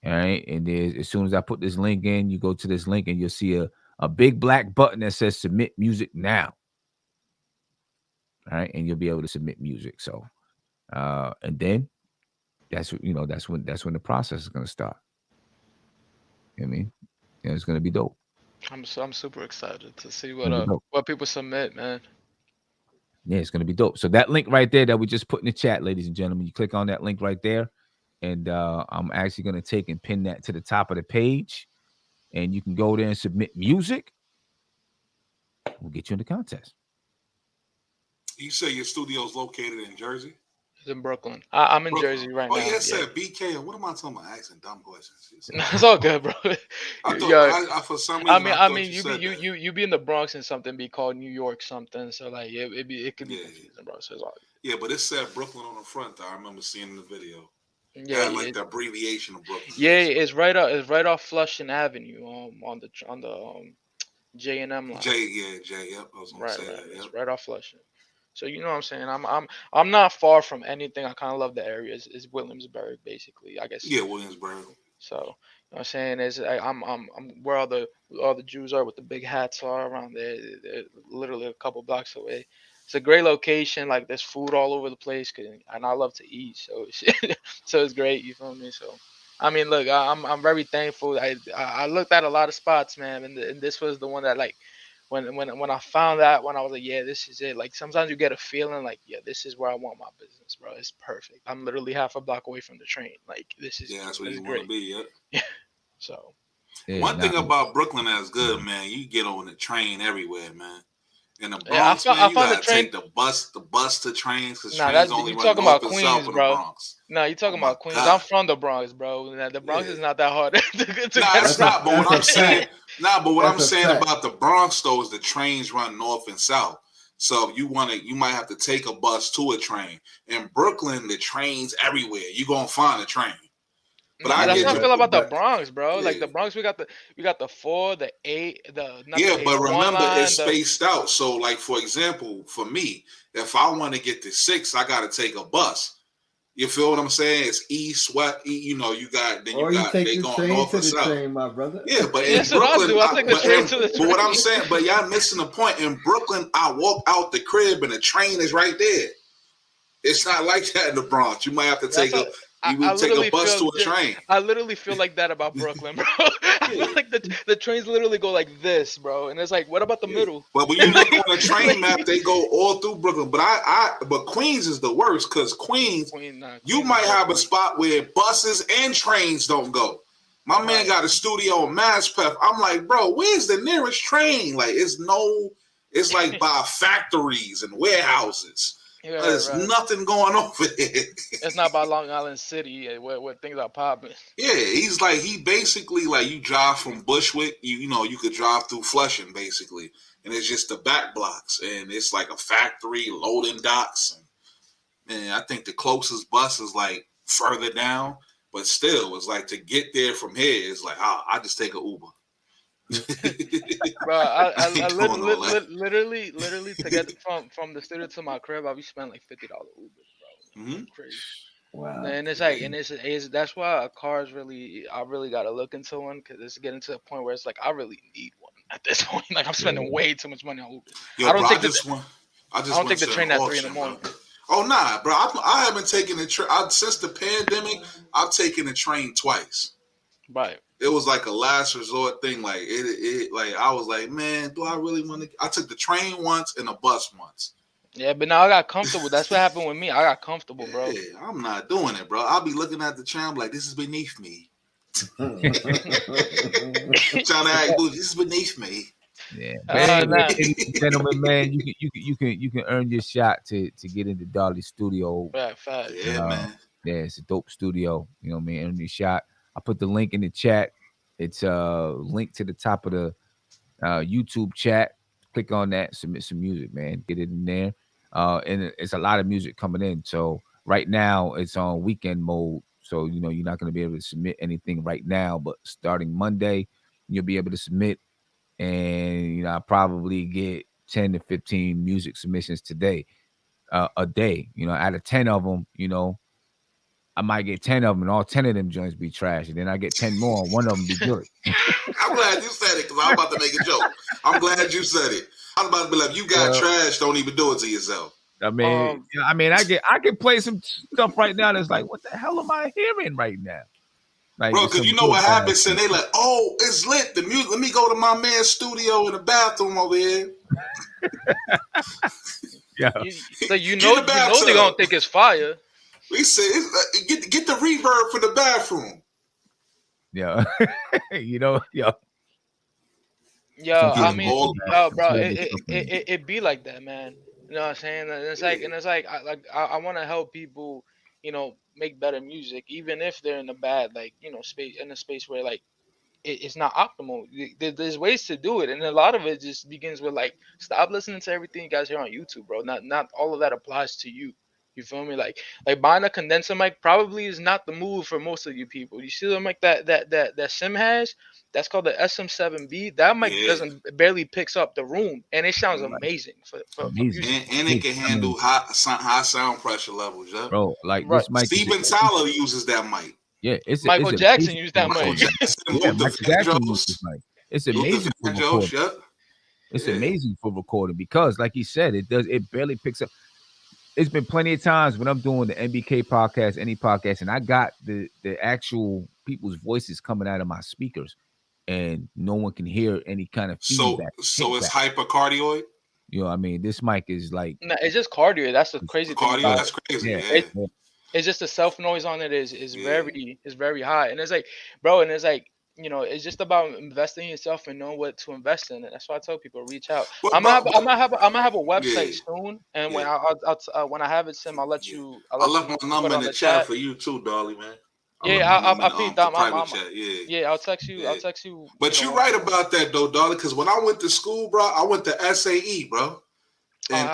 All right, and then as soon as I put this link in, you go to this link and you'll see a big black button that says "Submit Music Now." All right, and you'll be able to submit music. So, and then that's when the process is gonna start. You know what I mean, and it's gonna be dope. I'm super excited to see what people submit, man. Yeah, it's gonna be dope. So that link right there that we just put in the chat, ladies and gentlemen, you click on that link right there, and I'm actually gonna take and pin that to the top of the page, and you can go there and submit music. We'll get you in the contest. You say your studio is located in Jersey? It's in Brooklyn. I'm in Jersey right now. Oh, yeah, said BK. What am I talking about? Asking dumb questions. It's all good, bro. I thought, for some reason, I mean, you be in the Bronx and something be called New York something. So like, it could be confusing, bro. So it's all good. Yeah, but it said Brooklyn on the front. Though I remember seeing in the video. Yeah, like the abbreviation of Brooklyn. Yeah, it's right off Flushing Avenue. On the J&M line. Yep. I was gonna say that. Yep. It's right off Flushing. So you know what I'm saying. I'm not far from anything. I kind of love the area. It's Williamsburg, basically. I guess. Yeah, Williamsburg. So you know what I'm saying is I'm where all the Jews are with the big hats are around there. They're literally a couple blocks away. It's a great location. Like there's food all over the place, and I love to eat. So so it's great. You feel me? So I mean, look, I'm very thankful. I looked at a lot of spots, man, and this was the one that like. When I found that, when I was like, yeah, this is it. Like sometimes you get a feeling like, yeah, this is where I want my business, bro. It's perfect. I'm literally half a block away from the train. Like this is that's where you want to be. Yeah. So one thing about Brooklyn that's good, man. You get on the train everywhere, man. In the Bronx, man, you gotta take the bus to trains because trains only run talking about north and Queens, south in the bro. Bronx. No, you're talking about Queens. I'm from the Bronx, bro. The Bronx is not that hard to get it's not. But what I'm saying, what I'm saying about the Bronx though is the trains run north and south. So if you might have to take a bus to a train. In Brooklyn, the trains everywhere. You gonna find a train. But that's how I feel about the Bronx, bro. Yeah. Like the Bronx, we got the 4, the 8, the but remember it's spaced out. So, like for example, for me, if I want to get to 6, I got to take a bus. You feel what I'm saying? It's east, west. You got they going north and south. Train, my brother. Yeah, but in Brooklyn, I take the train to the train. But what I'm saying, but y'all missing the point. In Brooklyn, I walk out the crib and the train is right there. It's not like that in the Bronx. You might have to take a. You would take a bus to a train. I literally feel like that about Brooklyn, bro. I feel like the trains literally go like this, bro. And it's like, what about the middle? But when you look on the train map, they go all through Brooklyn. But Queens is the worst because Queens might have a spot where buses and trains don't go. My man got a studio in Maspeth. I'm like, bro, where's the nearest train? Like, it's like by factories and warehouses. Yeah, there's nothing going over there. It's not by Long Island City where things are popping. Yeah, he basically like you drive from Bushwick, you could drive through Flushing basically, and it's just the back blocks, and it's like a factory, loading docks, and I think the closest bus is like further down, but still, it's like to get there from here, it's like I just take an Uber. Bro, I literally to get from the studio to my crib, I'll be spending like $50 Uber, bro. Mm-hmm. Crazy. Wow. And it's like, it's that's why a car is I really gotta look into one because it's getting to a point where it's like I really need one at this point. Like I'm spending way too much money on Uber. Yo, I don't take the train at 3 in the morning. Oh nah, bro. I haven't taken the train since the pandemic. I've taken the train twice. Right. It was like a last resort thing. Like it like I was like, man, do I really want to? I took the train once and a bus once. Yeah, but now I got comfortable. That's what happened with me. I got comfortable, bro. Yeah, I'm not doing it, bro. I'll be looking at the train like this is beneath me. Trying to act, this is beneath me. Yeah, ladies and gentlemen, man, you can earn your shot to get into Dolly's studio. Right, fact. Yeah, man. Yeah, it's a dope studio. You know what I mean? Earn your shot. I put the link in the chat. It's a link to the top of the YouTube chat. Click on that. Submit some music, man. Get it in there. And it's a lot of music coming in. So right now it's on weekend mode. So you know you're not going to be able to submit anything right now. But starting Monday, you'll be able to submit. And you know I probably get 10 to 15 music submissions today, a day. You know, out of 10 of them, you know, I might get 10 of them, and all 10 of them joints be trash, and then I get 10 more, and one of them be good. I'm glad you said it because I'm about to make a joke. I'm glad you said it. I'm about to be like, you got trash, don't even do it to yourself. I mean, I can play some stuff right now that's like, what the hell am I hearing right now? Like, bro, because you know what happens, and they like, oh, it's lit. The music. Let me go to my man's studio in the bathroom over here. Yeah. So you know they gonna think it's fire. We said, get the reverb for the bathroom. Yeah, you know, Yo, I mean, bro, it be like that, man. You know what I'm saying? And it's like I want to help people, you know, make better music, even if they're in a bad, like, you know, space where like it's not optimal. There's ways to do it, and a lot of it just begins with like, stop listening to everything you guys hear on YouTube, bro. Not all of that applies to you. You feel me? Like buying a condenser mic probably is not the move for most of you people. You see the mic that Sim has? That's called the SM7B. That mic barely picks up the room, and it sounds amazing for music. And it can handle high sound pressure levels, yeah. Bro, like this mic. Steven Tyler uses that mic. Yeah, Michael Jackson used that mic. Michael Jackson used this mic. It's amazing for recording. It's amazing for recording because, like he said, it barely picks up. It's been plenty of times when I'm doing the NBK podcast, any podcast, and I got the actual people's voices coming out of my speakers, and no one can hear any kind of feedback. So it's hypercardioid? You know, I mean, this mic is like... No, it's just cardio. That's the crazy thing. Cardio, that's crazy. Yeah. It's just the self noise on it is very high, and it's like, bro, and it's like, you know, it's just about investing in yourself and knowing what to invest in. And that's why I tell people, reach out. I'm gonna have a website soon, and when I have it, Sim, I'll let you. I left my number in the chat for you too, Dolly, man. I'll peep that. I'll text you. Yeah. I'll text you. But you're right about that though, Dolly, because when I went to school, bro, I went to SAE, bro. And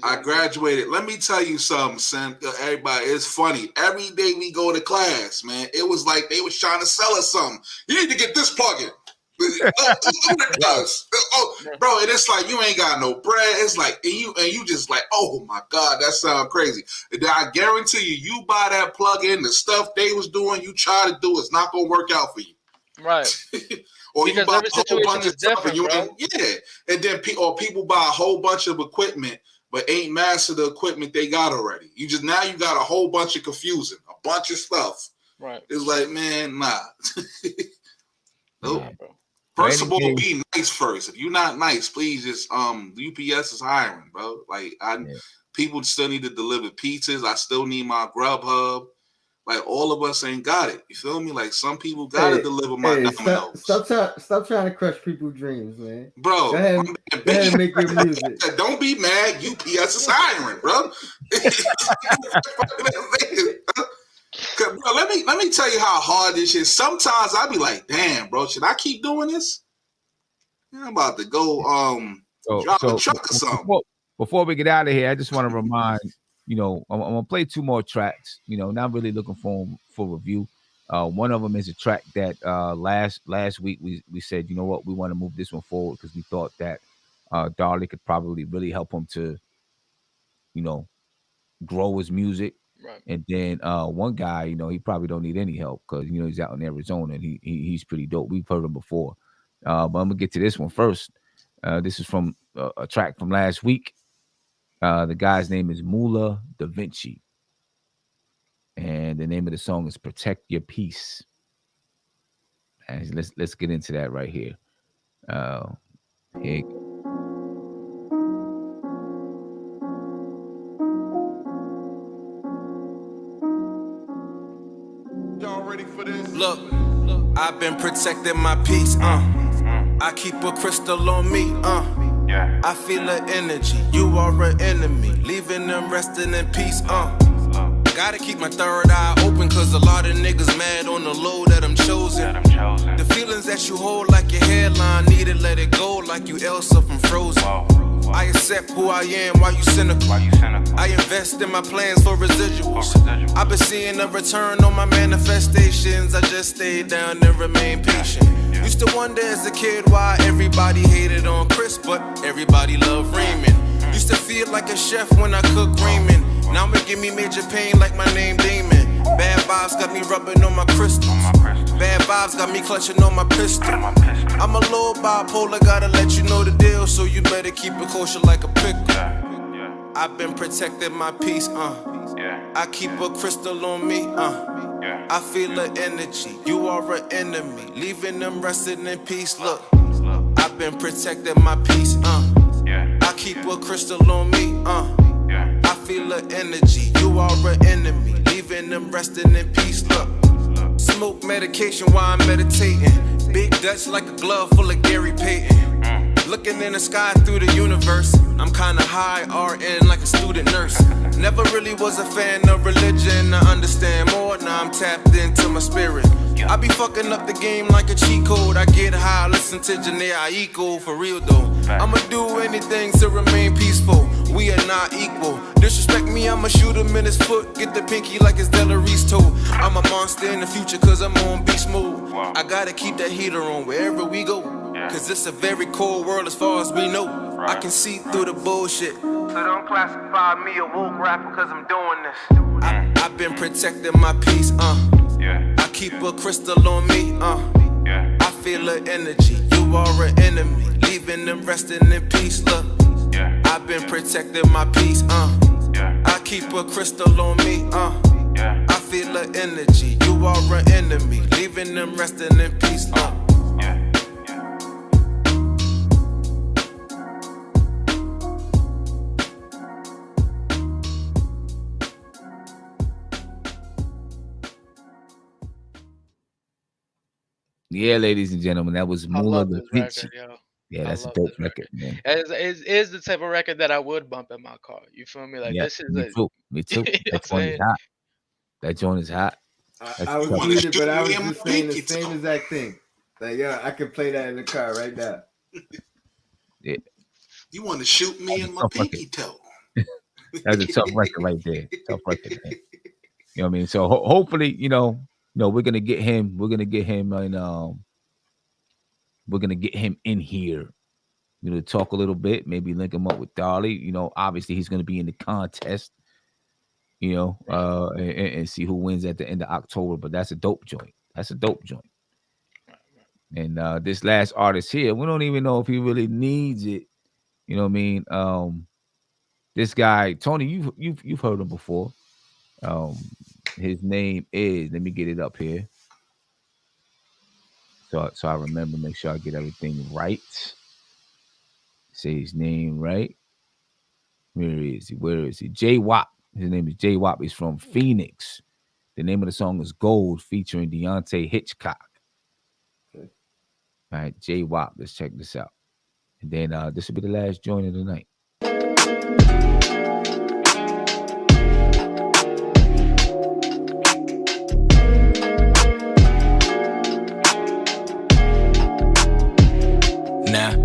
I graduated. Let me tell you something, Sam. Everybody, it's funny. Every day we go to class, man, it was like they was trying to sell us something. You need to get this plugin. Bro, and it's like you ain't got no bread. It's like and you just like, oh my God, that sounds crazy. And I guarantee you buy that plugin, the stuff they was doing, you try to do, it's not gonna work out for you. Right. Or because you buy every situation is different, bro. And then people buy a whole bunch of equipment, but ain't master the equipment they got already. You got a whole bunch of confusing, a bunch of stuff. Right. It's like, man, nah. Nope. Nah, bro. First of all, be nice first. If you're not nice, please just UPS is hiring, bro. Like people still need to deliver pizzas. I still need my Grubhub. Like all of us ain't got it. You feel me? Like some people gotta deliver my Domino's. Stop trying to crush people's dreams, man. Bro, go ahead and make your music. Don't be mad. UPS is hiring, bro. Bro, let me tell you how hard this is. Sometimes I be like, damn, bro, should I keep doing this? I'm about to go drop a truck or something. Before we get out of here, I just want to remind. You know, I'm gonna play 2 more tracks. You know, not really looking for them for review. One of them is a track that last week we said, you know what, we want to move this one forward because we thought that Dolly could probably really help him to, you know, grow his music. Right. And then one guy, you know, he probably don't need any help because you know he's out in Arizona and he's pretty dope. We've heard him before, but I'm gonna get to this one first. This is from a track from last week. The guy's name is Mula Da Vinci. And the name of the song is Protect Your Peace. And let's get into that right here. Here you go. Y'all ready for this? Look, I've been protecting my peace, I keep a crystal on me, yeah. I feel the energy, you are an enemy, leaving them resting in peace, Gotta keep my third eye open, cause a lot of niggas mad on the low that I'm chosen. The feelings that you hold like your hairline, need to let it go like you Elsa from Frozen. I accept who I am, why you cynical? I invest in my plans for residuals. I've been seeing a return on my manifestations. I just stayed down and remain patient. Used to wonder as a kid why everybody hated on Chris, but everybody loved Raymond. Used to feel like a chef when I cook ramen. Now it give me major pain like my name Damon. Bad vibes got me rubbing on my crystals. Bad vibes got me clutching on my pistol. I'm a little bipolar, gotta let you know the deal, so you better keep it kosher like a pickle. I've been protecting my peace, I keep a crystal on me, I feel the energy, you are an enemy, leaving them resting in peace. Look, I've been protecting my peace, I keep a crystal on me, I feel the energy, you are an enemy, leaving them resting in peace. Look, smoke medication while I'm meditating, big Dutch like a glove full of Gary Payton. Looking in the sky through the universe, I'm kinda high, RN like a student nurse. Never really was a fan of religion, I understand more, now I'm tapped into my spirit. I be fucking up the game like a cheat code, I get high, listen to Janae Aiko, for real though. I'ma do anything to remain peaceful, we are not equal. Disrespect me, I'ma shoot him in his foot, get the pinky like it's Delarice toe. I'm a monster in the future cause I'm on beast mode. I gotta keep that heater on wherever we go, cause it's a very cold world as far as we know. I can see through the bullshit, so don't classify me a woke rapper cause I'm doing this. I've been protecting my peace, I keep a crystal on me, I feel the energy, you are an enemy, leaving them resting in peace. Look, I've been protecting my peace, I keep a crystal on me, I feel the energy, you are an enemy, leaving them resting in peace. Look. Yeah, ladies and gentlemen, that was I Mula love Da this Vinci. record, yo. Yeah, I that's a love dope this record, man. It is the type of record that I would bump in my car. You feel me? Like Yeah, this is me a too. Me too. you know what That I'm joint saying? is hot. That joint is hot. I was tough. reading, but I was Shoot me in just my saying the pinky same toe. exact thing. Like, yeah, I could play that in the car right now. Yeah, You want to shoot me That's a in my tough record. pinky toe? That's a tough record right there. Tough record, man. You know what I mean? So hopefully, we're gonna get him. We're gonna get him and we're gonna get him in here. Talk a little bit, maybe link him up with Dolly. Obviously he's gonna be in the contest. And see who wins at the end of October. But that's a dope joint. That's a dope joint. And this last artist here, we don't even know if he really needs it. You know what I mean? This guy, Tony, you've heard him before. His name is, let me get it up here. So I remember, make sure I get everything right. Say his name right. Where is he? Jay Wap. His name is Jay Wap. He's from Phoenix. The name of the song is Gold, featuring Deontay Hitchcock. Okay. All right, Jay Wap. Let's check this out. And then this will be the last joint of the night. Nah,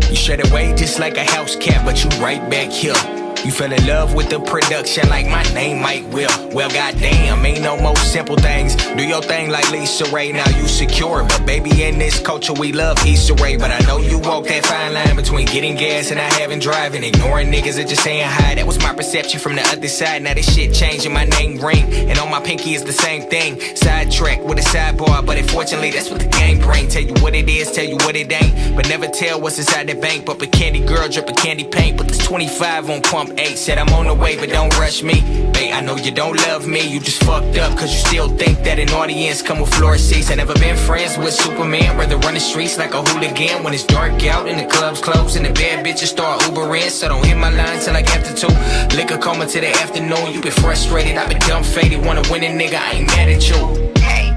you shut away just like a house cat, but you right back here. You fell in love with the production like my name Mike Will. Well, goddamn, ain't no more simple things. Do your thing like Lisa Ray, now you secure. But baby, in this culture, we love Issa Rae. But I know you walk that fine line between getting gas and not having driving. Ignoring niggas or just saying hi. That was my perception from the other side. Now this shit changing, my name ring. And on my pinky is the same thing. Sidetrack with a sidebar, but unfortunately, that's what the game bring. Tell you what it is, tell you what it ain't. But never tell what's inside the bank. But a candy girl dripping candy paint. But this 25 on pump room 8. Said I'm on the way, but don't rush me. Babe, I know you don't love me. You just fucked up, cause you still think that an audience come with floor seats. I never been friends with Superman. Rather run the streets like a hooligan when it's dark out and the club's closed and the bad bitches start Ubering. So don't hit my line till like after 2. Liquor coma till the afternoon. You been frustrated, I been dumb faded. Wanna win a nigga, I ain't mad at you. Hey,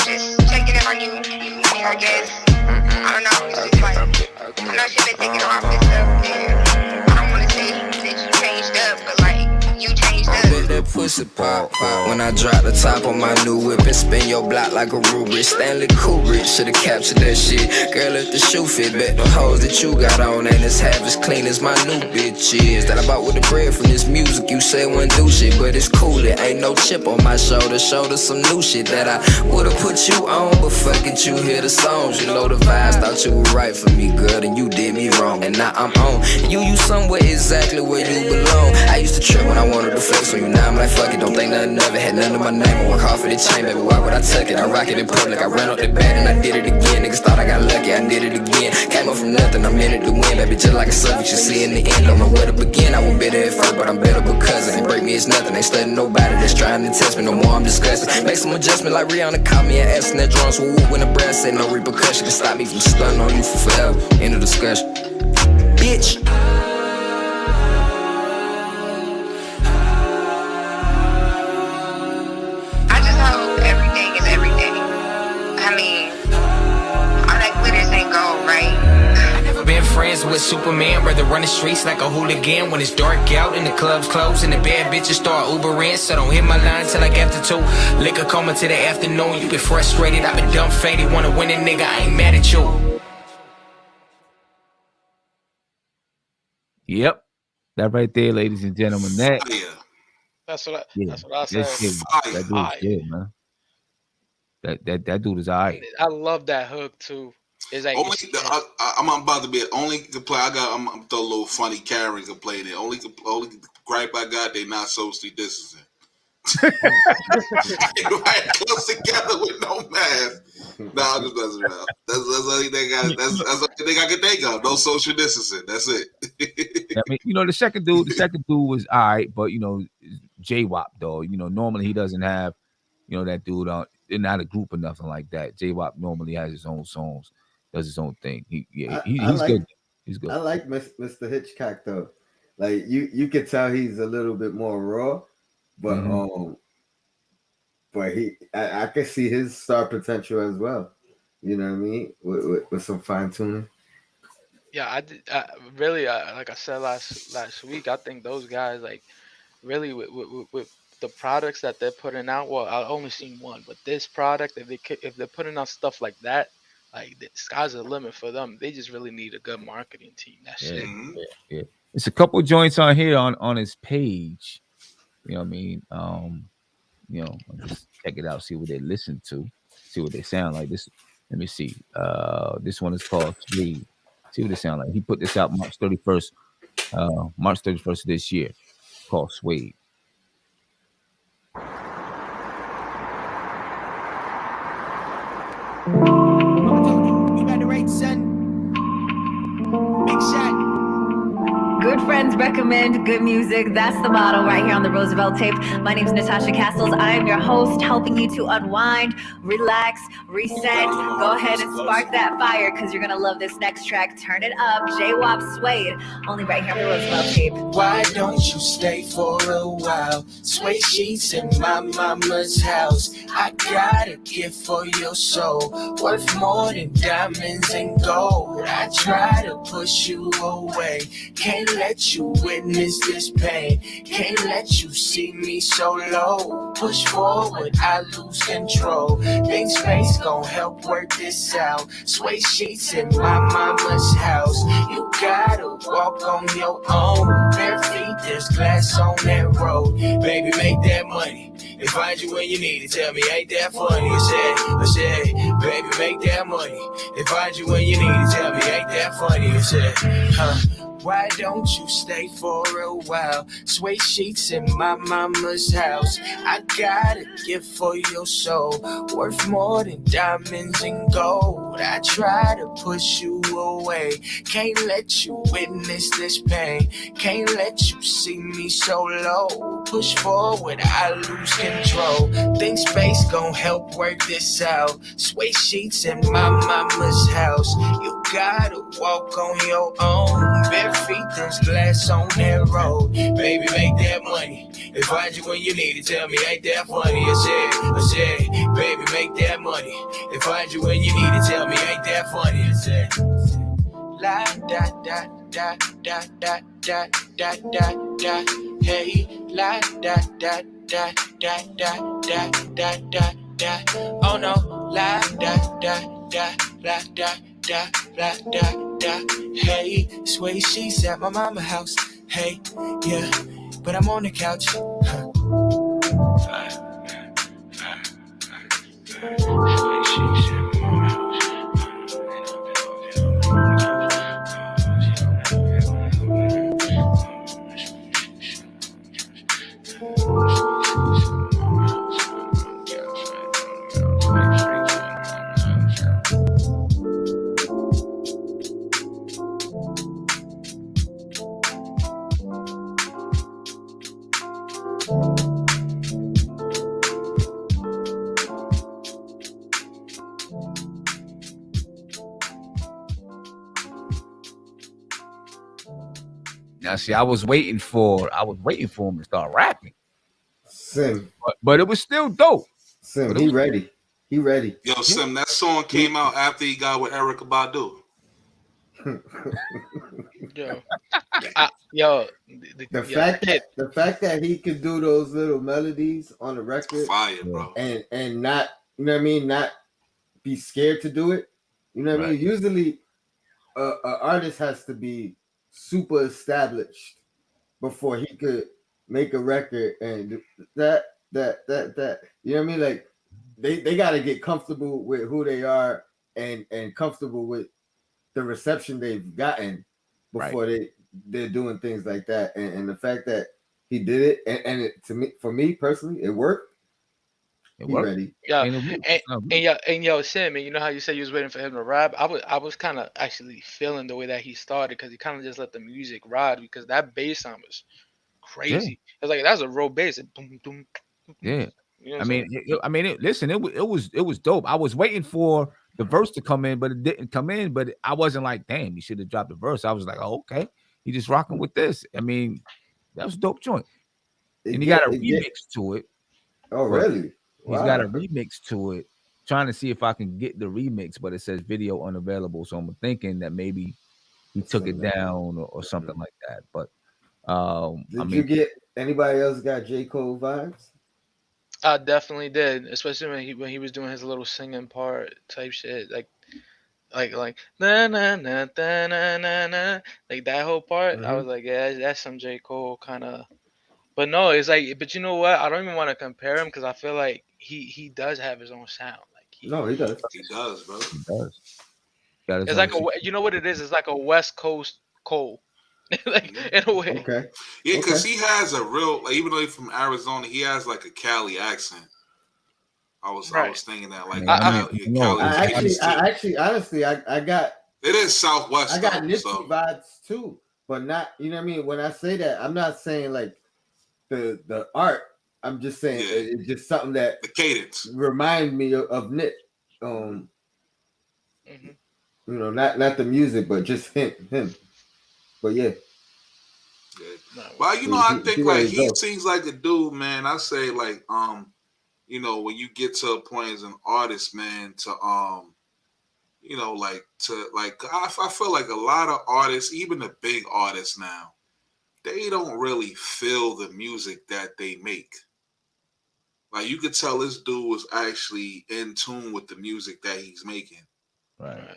just checking in on you. I guess. I don't know. It's just like, I know she been thinking off and stuff. And I don't want to say that you changed up, but like, you changed up. That pussy pop. When I drop the top on my new whip and spin your block like a rubric. Stanley Kubrick should've captured that shit. Girl, if the shoe fit, bet the hoes that you got on ain't as half as clean as my new bitch is. That I bought with the bread from this music. You say wouldn't do shit, but it's cool. It ain't no chip on my shoulder. Shoulder some new shit that I would've put you on, but fuck it, you hear the songs. You know the vibes. Thought you were right for me, girl, and you did me wrong. And now I'm on. You somewhere exactly where you belong. I used to trip when I wanted to flex on you. Now I'm like, fuck it, don't think nothing of it. Had none of my name, I work hard for the chain, baby, why would I tuck it? I rock it in public, I ran up the bat and I did it again. Niggas thought I got lucky, I did it again. Came up from nothing, I'm in it to win, baby, just like a subject you see in the end. Don't know where to begin, I was better at first, but I'm better because it ain't break me, it's nothing. Ain't studying nobody that's trying to test me, no more I'm disgusting. Make some adjustment like Rihanna caught me and asking that drums will whoop when the brass said no repercussion can stop me from stunting on you for forever. End of discussion. Bitch. Friends with Superman, rather run the streets like a hooligan when it's dark out and the club's closed and the bad bitches start Ubering. So don't hit my line till like after 2. Liquor coma till the afternoon. You been frustrated, I been dumb faded. Wanna win a nigga, I ain't mad at you. Yep, that right there, ladies and gentlemen. That that's what I said. That dude's good, man. That dude is alright. I love that hook too. It's like I'm about to be only complaint. I'm throw a little funny Karen complaining. Only gripe I got, they not socially distancing. Right close together with no mask. Nah, I'm just messing around. That's the only thing I can think of. No social distancing. That's it. I mean, you know, the second dude was all right, but you know, J-Wop though. You know, normally he doesn't have, you know, that dude on. They're not a group or nothing like that. J-Wop normally has his own songs. Does his own thing. He's good. He's good. I like Mr. Hitchcock though. Like you could tell he's a little bit more raw, but but I can see his star potential as well. You know what I mean? With some fine tuning. Yeah, I did. Really, like I said last week, I think those guys like really with the products that they're putting out. Well, I've only seen one, but this product, if they're putting out stuff like that. Like the sky's the limit for them. They just really need a good marketing team. That's it. Yeah. It's a couple joints on here on his page. You know what I mean? You know, just check it out, see what they listen to, see what they sound like. This, let me see. This one is called Suede. See what it sound like. He put this out March 31st of this year, called Suede. Good friends recommend good music. That's the motto right here on the Roosevelt Tape. My name is Natasha Castles. I am your host, helping you to unwind, relax, reset. Go ahead and spark that fire because you're going to love this next track. Turn it up. J-Wop Suede, only right here on the Roosevelt Tape. Why don't you stay for a while? Suede sheets in my mama's house. I got a gift for your soul, worth more than diamonds and gold. I try to push you away, can't let you witness this pain, can't let you see me so low. Push forward, I lose control. Big space gon' help work this out. Suede sheets in my mama's house. You gotta walk on your own. Bare feet, there's glass on that road. Baby, make that money and find you when you need it. Tell me, ain't that funny? I said, baby, make that money and find you when you need it. Tell me, ain't that funny? I said, why don't you stay for a while? Suede sheets in my mama's house. I got a gift for your soul, worth more than diamonds and gold. I try to push you away. Can't let you witness this pain. Can't let you see me so low. Push forward, I lose control. Think space gon' help work this out. Sway sheets in my mama's house. You gotta walk on your own. Bare feet, there's glass on that road. Baby, make that money. And find you when you need it. Tell me, ain't that funny? I said, baby, make that money. And find you when you need it. Tell me, ain't that funny? I said, la da da da da da da da da da. Hey, la da da da da da da da da da. Oh no, la da da da la da da la da da. Hey, sway sheets at my mama's house. Hey, yeah, but I'm on the couch. Huh. Now, see, I was waiting for him to start rapping. Sim, but it was still dope. Sim, he ready. He ready. Yo, Sim, that song came out after he got with Erykah Badu. The fact that he could do those little melodies on the record, fire, bro, and not, you know what I mean, not be scared to do it. You know what I mean? Usually, an artist has to be super established before he could make a record, and that you know what I mean? Like they got to get comfortable with who they are and comfortable with the reception they've gotten before they're doing things like that. And the fact that he did it, and it, to me, for me personally, it worked. Ready. Yeah, and yo, Sim, and you know how you said you was waiting for him to rap? I was kind of actually feeling the way that he started, because he kind of just let the music ride, because that bass sound was crazy. It was like, that was a real bass. Boom, boom, boom, yeah. You know I mean, listen, it was dope. I was waiting for the verse to come in, but it didn't come in. But I wasn't like, damn, he should have dropped the verse. I was like, oh, okay, he just rocking with this. I mean, that was a dope joint. And he got a remix to it. Oh, really? He's got a remix to it. Trying to see if I can get the remix, but it says video unavailable. So I'm thinking that maybe he took it down or something like that. But did you get anybody else got J. Cole vibes? I definitely did, especially when he was doing his little singing part type shit, like na na na na na na, like that whole part. I was like, yeah, that's some J. Cole kind of. But no, it's like, but you know what? I don't even want to compare him, because I feel like he does have his own sound. Like he does. He does, bro. He does. It's like you know what it is? It's like a West Coast Cole, like in a way. Okay. Yeah, because he has a real, like, even though he's from Arizona, he has like a Cali accent. I was thinking that, like, honestly, I got it is Southwest. I got Nipsey vibes too, but not, you know what I mean. When I say that, I'm not saying like the art. I'm just saying it's just something that the cadence remind me of Nip. You know, not the music, but just him. But yeah. Well, you know, I think like he seems like a dude, man. I say like, you know, when you get to a point as an artist, man, to you know, like I feel like a lot of artists, even the big artists now, they don't really feel the music that they make. Like, you could tell this dude was actually in tune with the music that he's making. Right.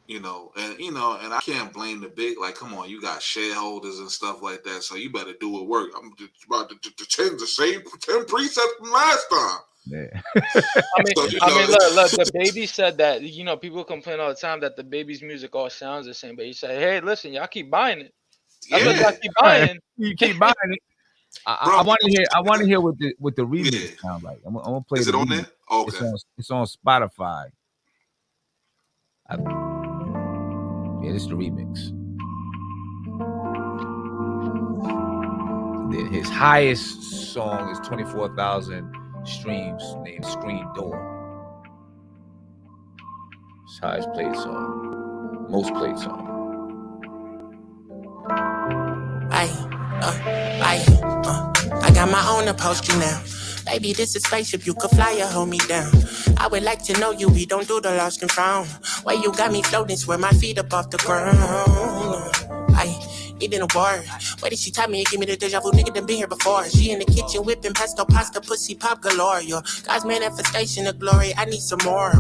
You know, and I can't blame the big, like, come on, you got shareholders and stuff like that, so you better do it work. I'm just about to change the same 10 precepts from last time. Yeah. I mean, look, the baby said that, you know, people complain all the time that the baby's music all sounds the same, but he said, hey, listen, y'all keep buying it. Y'all keep buying. You keep buying it. I want to hear what the remix sound like. I'm gonna play. Is it on there? Okay. It's on Spotify. Yeah, this is the remix. Then his highest song is 24,000 streams, named Screen Door. His highest played song, most played song. I got my own upholstery now. Baby, this is spaceship, you could fly or hold me down. I would like to know you, we don't do the lost and found. Why you got me floating, swear my feet up off the ground. Eating a bar. Why did she tell me and give me the deja vu? Nigga done been here before. She in the kitchen whipping pesto pasta, pussy pop galore. Yo, God's manifestation of glory, I need some more.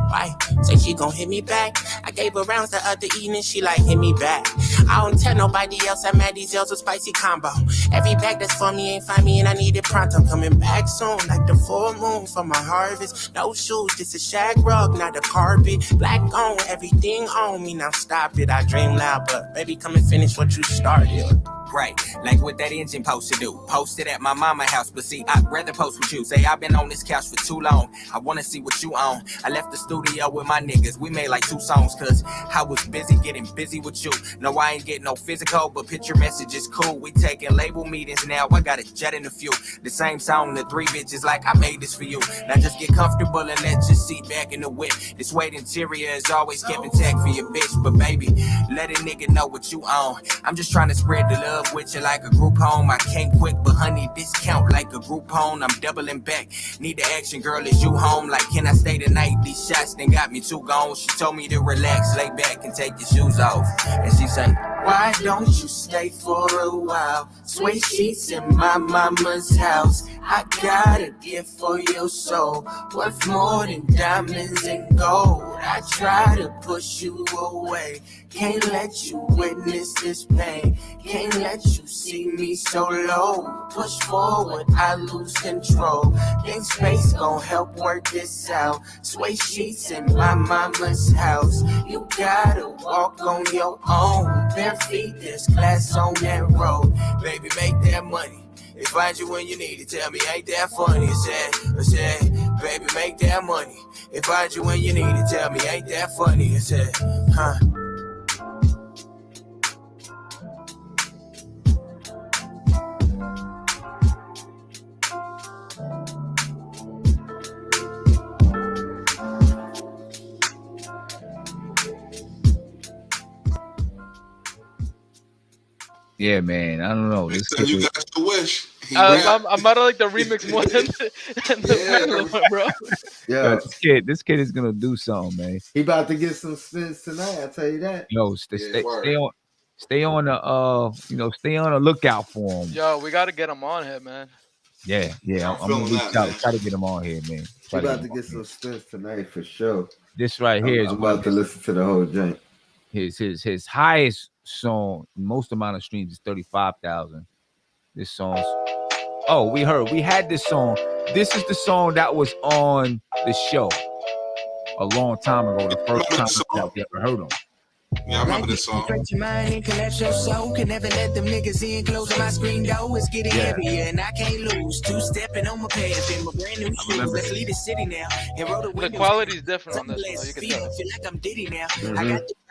Why? Say she gon' hit me back. I gave her rounds the other evening, she like hit me back. I don't tell nobody else I'm at these L's a spicy combo. Every bag that's for me ain't find me and I need it pronto. Coming back soon like the full moon for my harvest. No shoes, this a shag rug, not a carpet. Black on, everything on me, now stop it. I dream loud, but baby come and finish what you started. Right, like what that engine supposed to do. Posted at my mama house, but see, I'd rather post with you. Say I've been on this couch for too long. I wanna see what you own. I left the studio with my niggas. We made like 2 songs, cause I was busy getting busy with you. No, I ain't getting no physical, but picture message is cool. We taking label meetings now. I got a jet in a few. The same song, the 3 bitches, like I made this for you. Now just get comfortable and let your seat back in the whip. This weight interior is always kept intact for your bitch. But baby, let a nigga know what you own. I'm just trying to spread the love with you like a group home. I came quick, but honey, discount like a group home. I'm doubling back. Need the action, girl, is you home? Like, can I stay tonight? These shots done got me too gone. She told me to relax, lay back and take your shoes off. And she said, why don't you stay for a while? Sweet sheets in my mama's house. I got a gift for your soul, worth more than diamonds and gold. I try to push you away, can't let you witness this pain. Can't let you see me so low. Push forward, I lose control. Think space gon' help work this out. Sway sheets in my mama's house. You gotta walk on your own. Bare feet, there's glass on that road. baby, make that money. They find you when you need it. Tell me, ain't that funny? I said, baby, make that money. They find you when you need it. Tell me, ain't that funny? I said, huh? Yeah, man. I don't know. This you got your wish. I might have like the remix more than the regular one, bro. Yeah, this kid is gonna do something, man. He about to get some spins tonight. I tell you that. Yo, stay on the stay on the lookout for him. Yo, we gotta get him on here, man. Yeah. I'm gonna reach out, try to get him on here, man. He about to get some spins tonight for sure. This right here is I'm about to listen to the whole joint. His highest song, most amount of streams is 35,000. This song's we had this song. This is the song that was on the show a long time ago. The first time that we ever heard him. Yeah, I remember this song. Stretch your mind and collapse your soul. Can never let them niggas in. Closing my screen door. It's getting heavier and I can't lose. Two-stepping on my path in my brand new shoes. Let's leave the city now. And roll the quality is different on this one. You can tell. Feel like I'm Diddy now.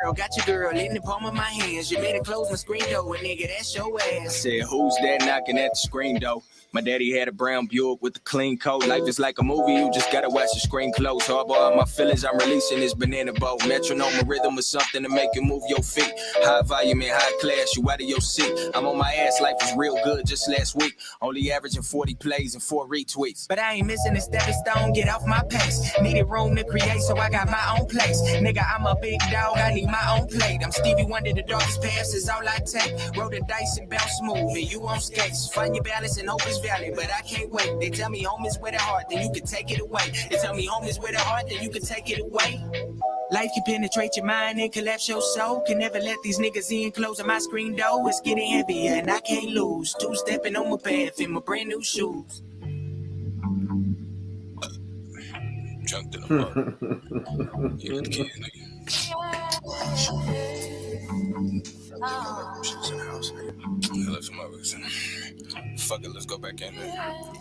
I got your girl in the palm of my hands. You made her close my screen door, and nigga, that's your ass. I said, who's that knocking at the screen door? My daddy had a brown Buick with a clean coat. Life is like a movie, you just gotta watch the screen close. Harbor all my feelings, I'm releasing this banana boat. Metronome, a rhythm or something to make you move your feet. High volume and high class, you out of your seat. I'm on my ass, life was real good just last week. Only averaging 40 plays and 4 retweets. But I ain't missing a stepping stone, get off my pace. Needed room to create, so I got my own place. Nigga, I'm a big dog, I need my own plate. I'm Stevie Wonder, the darkest paths is all I take. Roll the dice and bounce smooth, and you on skates. Find your balance and hope it's valid, but I can't wait. They tell me home is where the heart, then you can take it away. They tell me home is where the heart, then you can take it away. Life can penetrate your mind and collapse your soul. Can never let these niggas in, closing my screen door. It's getting heavier and I can't lose. Two-stepping on my path in my brand new shoes. Jumped in the mud. Yeah, the kid, nigga. She's in the house, nigga. Left some others. Fuck it, let's go back in there.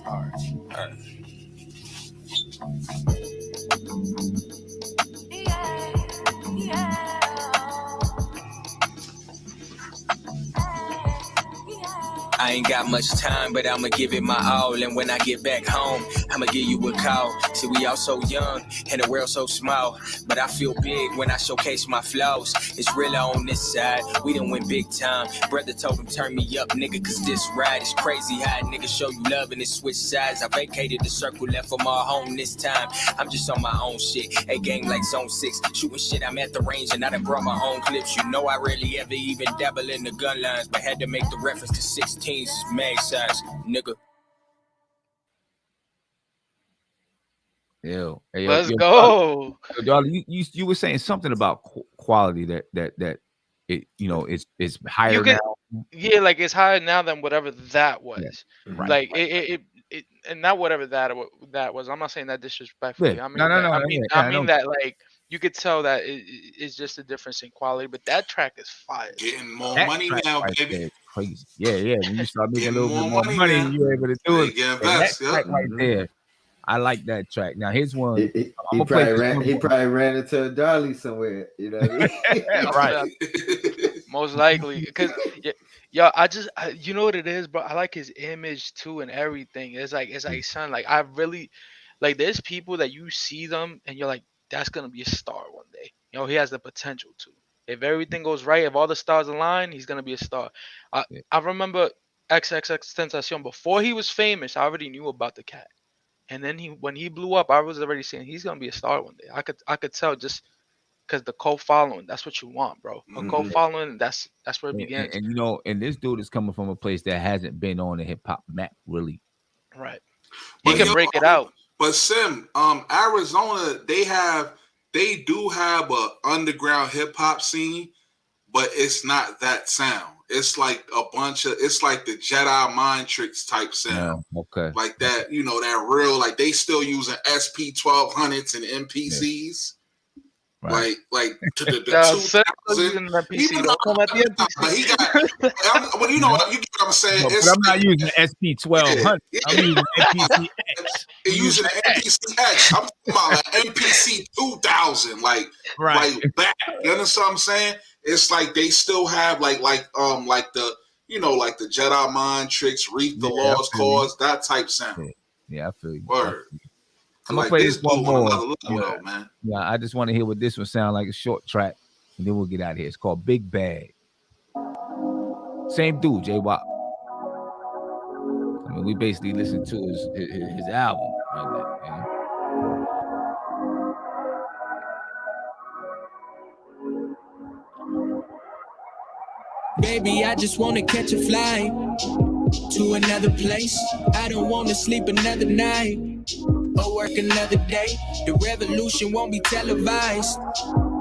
All right. I ain't got much time, but I'ma give it my all. And when I get back home, I'ma give you a call. See, we all so young and the world so small, but I feel big when I showcase my flaws. It's real on this side, we done went big time. Brother told him turn me up, nigga, cause this ride is crazy. How a nigga show you love and it switch sides. I vacated the circle, left for my home this time. I'm just on my own shit, a game like Zone 6. Shooting shit, I'm at the range and I done brought my own clips. You know I rarely ever even dabble in the gun lines, but had to make the reference to 16's mag size, nigga. Hey, Let's go. Y'all, you were saying something about quality that it, you know, it's higher now. Yeah, like it's higher now than whatever that was. Yeah, right. Like it and not whatever that was. I'm not saying that disrespectfully. Yeah. I mean, No, I mean that like you could tell that it's just a difference in quality. But that track is fire. Getting more That money track now, right baby. there is crazy. Yeah. When you start making a little bit more more money money, now. you're able to do it. Yeah, And that invest, track right there, I like that track. Now here's one. He probably ran into a Darley somewhere. You know what I mean? Right. Most likely, because you know what it is, bro. I like his image too and everything. It's like son, like I really like. There's people that you see them and you're like, that's gonna be a star one day. You know, he has the potential to. If everything goes right, if all the stars align, he's gonna be a star. I remember XXXTentacion before he was famous. I already knew about the cat, and then when he blew up, I was already saying he's gonna be a star one day. I could tell just. Because the co-following, that's what you want, bro. A co-following, that's where it begins. And you know, and this dude is coming from a place that hasn't been on the hip hop map, really. Right. He can break it out. But Sim, Arizona, they do have a underground hip hop scene, but it's not that sound. It's like it's like the Jedi mind tricks type sound. Yeah, okay. Like that, you know, that real, like they still using SP 1200s and MPCs. Yeah. Right. Like to the 2000. Well, you know what I'm saying. But I'm not using SP 1200. Yeah. I'm using MPC X. Using MPC X. I'm talking about like MPC 2000, like back. You understand what I'm saying? It's like they still have like the, you know, like the Jedi mind tricks, Reap the Lost Cause, that type sound. Yeah, I feel you. Word. I'm gonna play this one more. Man. Yeah, I just want to hear what this one sound like. A short track, and then we'll get out of here. It's called Big Bag. Same dude, J-Wop. I mean, we basically listened to his album right there, you know? Baby, I just wanna catch a flight to another place. I don't wanna sleep another night or work another day. The revolution won't be televised.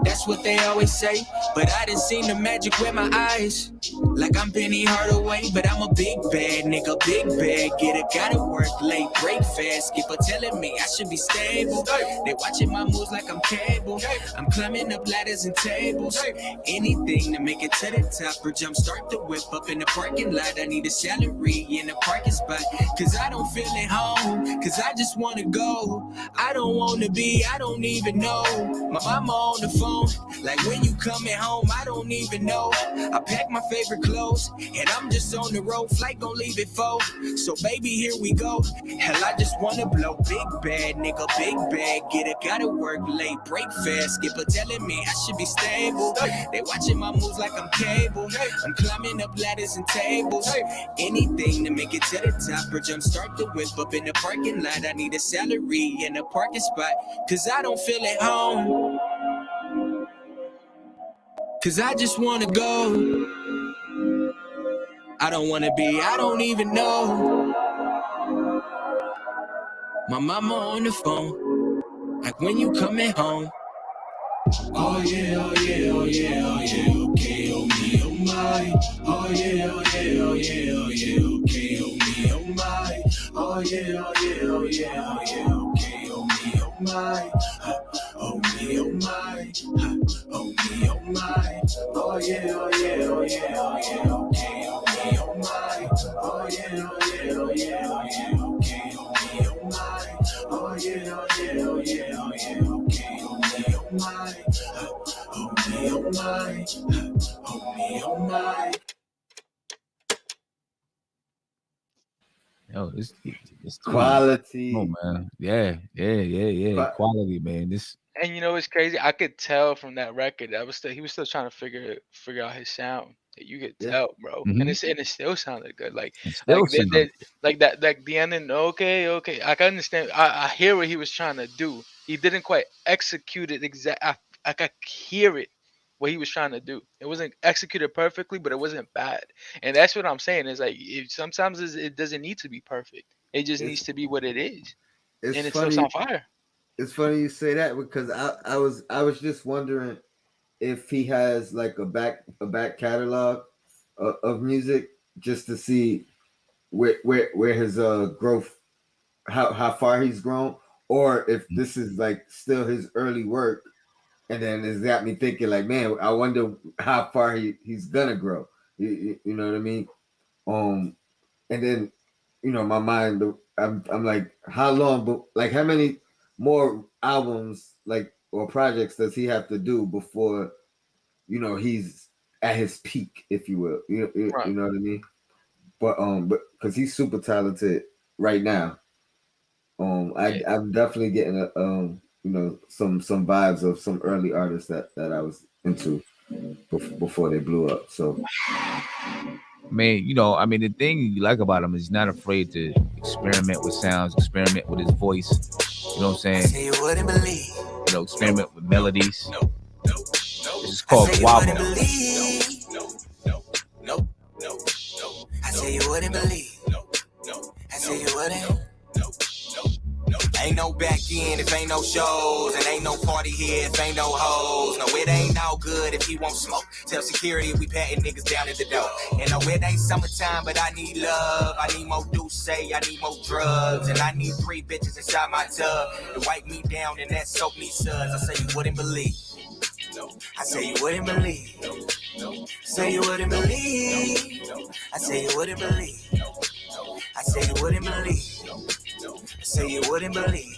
That's what they always say, but I done seen the magic with my eyes. Like I'm Penny Hardaway, but I'm a big bad nigga, big bag getter. Gotta work late, break fast. Skipper telling me I should be stable. They watching my moves like I'm cable. I'm climbing up ladders and tables. Anything to make it to the top or jump start the whip up in the parking lot. I need a salary in the parking spot, cause I don't feel at home, cause I just wanna go. I don't wanna be, I don't even know. My mama on the phone, like when you coming home, I don't even know. I pack my favorite clothes and I'm just on the road. Flight gon' leave it for. So baby, here we go. Hell, I just wanna blow. Big bad nigga, big bag getter. Gotta work late, break fast. Skipper telling me I should be stable. They watching my moves like I'm cable. I'm climbing up ladders and tables. Anything to make it to the top or jump start the whip up in the parking lot. I need a salary in a parking spot, cause I don't feel at home. Cause I just wanna go. I don't wanna be, I don't even know. My mama on the phone, like when you coming home. Oh yeah, oh yeah, oh yeah, oh yeah, okay, oh me, oh my. Oh yeah, oh yeah, oh yeah, oh yeah, okay, oh me, oh my. Oh yeah, oh yeah, oh yeah, oh yeah, okay, oh me, oh my. Oh me, oh my. Oh me, oh my. Oh yeah, oh yeah, oh yeah, oh yeah, okay, oh me, oh my. Oh yeah, oh yeah, oh yeah, oh yeah, okay, oh me, oh my. Oh yeah, oh yeah, oh yeah, oh yeah, okay, oh me, oh my. Oh me, oh my. Oh me, oh my. Yo, it's quality. Oh man, yeah. Quality, man. This. And you know it's crazy. I could tell from that record that he was still trying to figure out his sound. You could tell, bro, and it still sounded good. Like that, like the ending. Okay. I can understand. I hear what he was trying to do. He didn't quite execute it exact. I could hear it. What he was trying to do. It wasn't executed perfectly, but it wasn't bad. And that's what I'm saying. Is like sometimes it doesn't need to be perfect. It just needs to be what it is. And it's still on fire. It's funny you say that because I was just wondering if he has like a back catalog of music just to see where his growth, how far he's grown, or if this is like still his early work. And then it's got me thinking, like, man, I wonder how far he's gonna grow. You know what I mean? And then, my mind, I'm like, how long? But like, how many more albums, like, or projects does he have to do before, he's at his peak, if you will? You know what I mean? But because he's super talented right now. I'm definitely getting some vibes of some early artists that I was into before they blew up. So, man, the thing you like about him is he's not afraid to experiment with sounds, experiment with his voice. You know what I'm saying? You wouldn't believe. Experiment with melodies. This is called Wobble. No. I say you wouldn't believe. I say you wouldn't. Ain't no back end if ain't no shows, and ain't no party here if ain't no hoes. No, it ain't all good if he won't smoke. Tell security we patting niggas down at the door. And no, it ain't summertime, but I need love. I need more Douce, I need more drugs, and I need 3 bitches inside my tub to wipe me down and that soap me suds. I say you wouldn't believe. I say you wouldn't believe. Say you wouldn't believe. I say you wouldn't believe. I say you wouldn't believe. Say you wouldn't believe.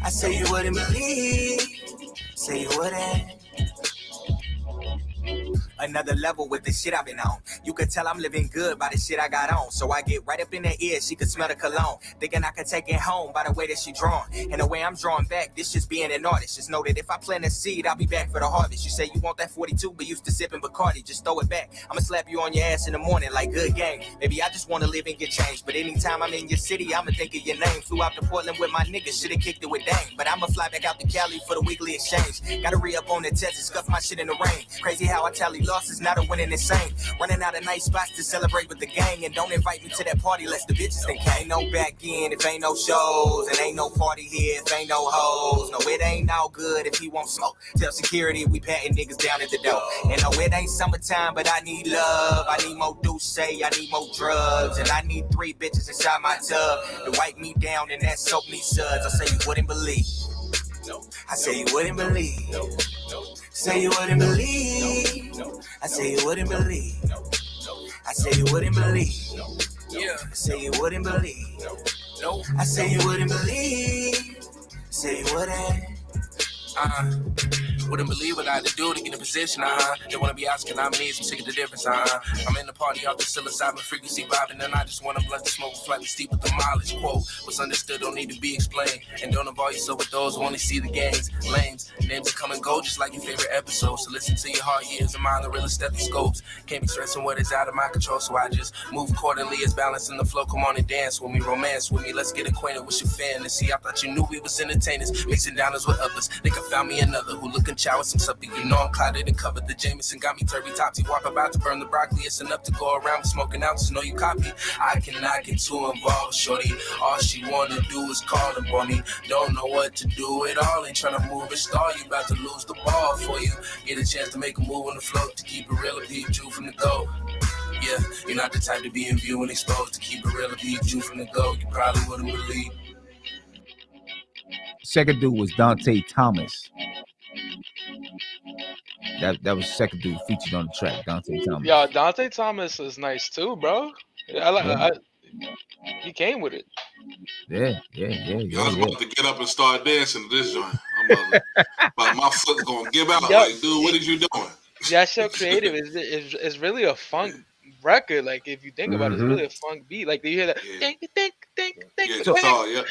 I say you wouldn't believe. Say you wouldn't. Another level with the shit I've been on. You could tell I'm living good by the shit I got on. So I get right up in her ear, she could smell the cologne. Thinking I could take it home by the way that she drawn. And the way I'm drawn back, this just being an artist. Just know that if I plant a seed, I'll be back for the harvest. You say you want that 42, but used to sipping Bacardi. Just throw it back. I'ma slap you on your ass in the morning like good game. Maybe I just want to live and get changed. But anytime I'm in your city, I'ma think of your name. Flew out to Portland with my niggas, should've kicked it with Dame. But I'ma fly back out to Cali for the weekly exchange. Gotta re-up on the test and scuff my shit in the rain. Crazy how I tally losses, not a winning insane. Running out of nice spots to celebrate with the gang. And don't invite me to that party lest the bitches think ain't no back end if ain't no shows. And ain't no party here if ain't no hoes. No, it ain't all good if he won't smoke. Tell security we patting niggas down at the door. And no, it ain't summertime, but I need love. I need more Douce, I need more drugs. And I need 3 bitches inside my tub to wipe me down and that soap me suds. I say you wouldn't believe. I say you wouldn't believe. Say you wouldn't believe. I say you wouldn't believe. I say you wouldn't believe. I say you wouldn't believe. I say you wouldn't believe. Say you wouldn't. Wouldn't believe what I had to do to get in position, They wanna be asking I'm me, I'm sick of the difference, I'm in the party off the psilocybin frequency vibing, and I just wanna blunt the smoke, flat the steep with the mileage. Quote, what's understood don't need to be explained, and don't involve yourself with those who only see the gains. Lanes, names will come and go just like your favorite episode, so listen to your heart, ears, and mind the realest stethoscopes. Can't be stressing what is out of my control, so I just move accordingly as balance in the flow. Come on and dance with me, romance with me, let's get acquainted with your fantasy. I thought you knew we was entertainers, mixing downers with others. They could found me another who looking chow with some something. You know I'm clouded and covered. The Jameson got me turvy topsy. Wop about to burn the broccoli. It's enough to go around smoking ounces. Know you copy. I cannot get too involved, shorty. All she wanna do is call up on me. Don't know what to do at all. Ain't trying to move and stall. You about to lose the ball for you. Get a chance to make a move on the float. To keep it real and be you from the go. Yeah, you're not the type to be in view and exposed. To keep it real and be you from the go. You probably wouldn't believe. Second dude was Dante Thomas. That was second dude featured on the track, Dante Thomas. Yeah, Dante Thomas is nice too, bro. He came with it. Yeah. I was about to get up and start dancing to this joint. But my foot's gonna give out. Yo, like, dude, what are you doing? That's so creative. It's really a funk record. Like if you think about it, it's Mhm. really a funk beat. Like you hear that think. Yeah, So- guitar, yeah.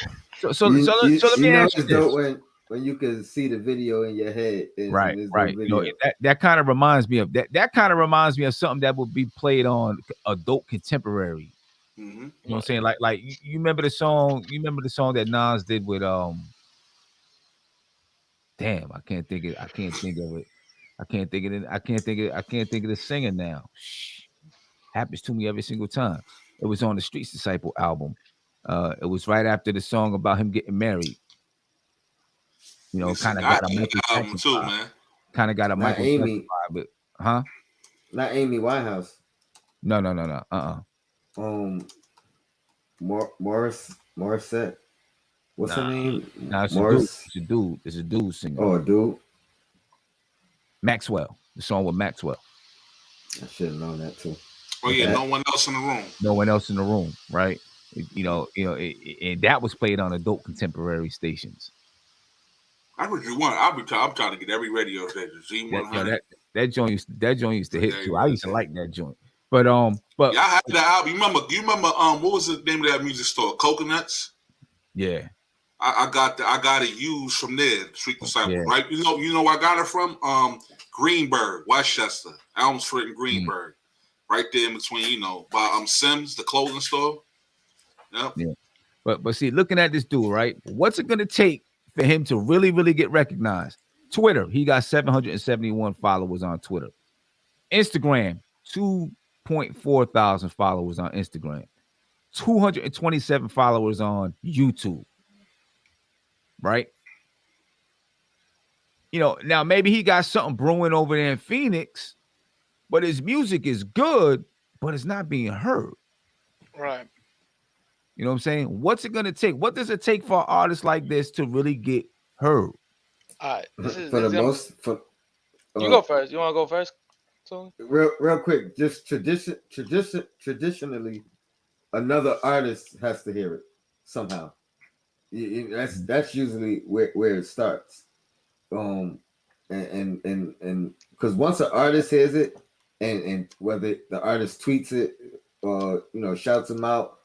So let me know ask you it's this. dope when you can see the video in your head Right, and there's right. no You know, video. that kind of reminds me of that kind of reminds me of something that would be played on adult contemporary. Mm-hmm. You know what I'm saying? Like you remember the song that Nas did with damn, I can't think of it. I can't think of the singer now. Shh. Happens to me every single time. It was on the Streets Disciple album. It was right after the song about him getting married. You know, kind of got a Michael album Jackson too, vibe. man. Kind of got a Not Michael Amy. Jackson vibe, but Not Amy Winehouse. No. Morissette. What's her name? Nah, it's Morris. a dude. It's a dude singer. Oh, a dude. Maxwell. The song with Maxwell. I should have known that too. Oh yeah, no one else in the room. No one else in the room, right? And that was played on adult contemporary stations. I would you want. I'm trying to get every radio station. Z100. That joint used to hit too. I used to like that joint. But yeah, I had that album. You remember what was the name of that music store? Coconuts. Yeah. I got it used from there, Street Disciple, Yeah. right? You know where I got it from? Greenberg, Westchester, Elmsford and Greenberg, right there in between, by Sims, the clothing store. Yep. Yeah. But see, looking at this dude, right? What's it gonna take for him to really, really get recognized? Twitter, he got 771 followers on Twitter. Instagram, 2.4 thousand followers on Instagram. 227 followers on YouTube. Right? Now maybe he got something brewing over there in Phoenix, but his music is good, but it's not being heard. Right. You know what I'm saying? What's it gonna take? What does it take for an artist like this to really get heard? All right. You go first. You want to go first, Tony? Real quick, just traditionally, another artist has to hear it somehow. That's usually where it starts. And because once an artist hears it, and whether the artist tweets it or shouts him out,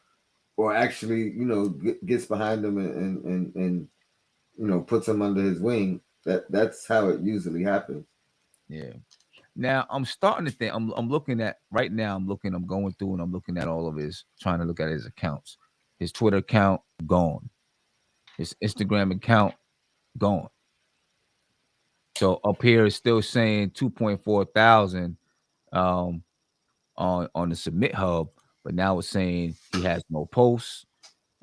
or actually gets behind him and puts him under his wing, that's how it usually happens. Yeah. Now I'm starting to think. I'm looking at right now. I'm going through and I'm looking at all of trying to look at his accounts. His Twitter account gone. His Instagram account gone. So up here it's still saying 2.4 thousand on the Submit Hub, but now it's saying he has no posts.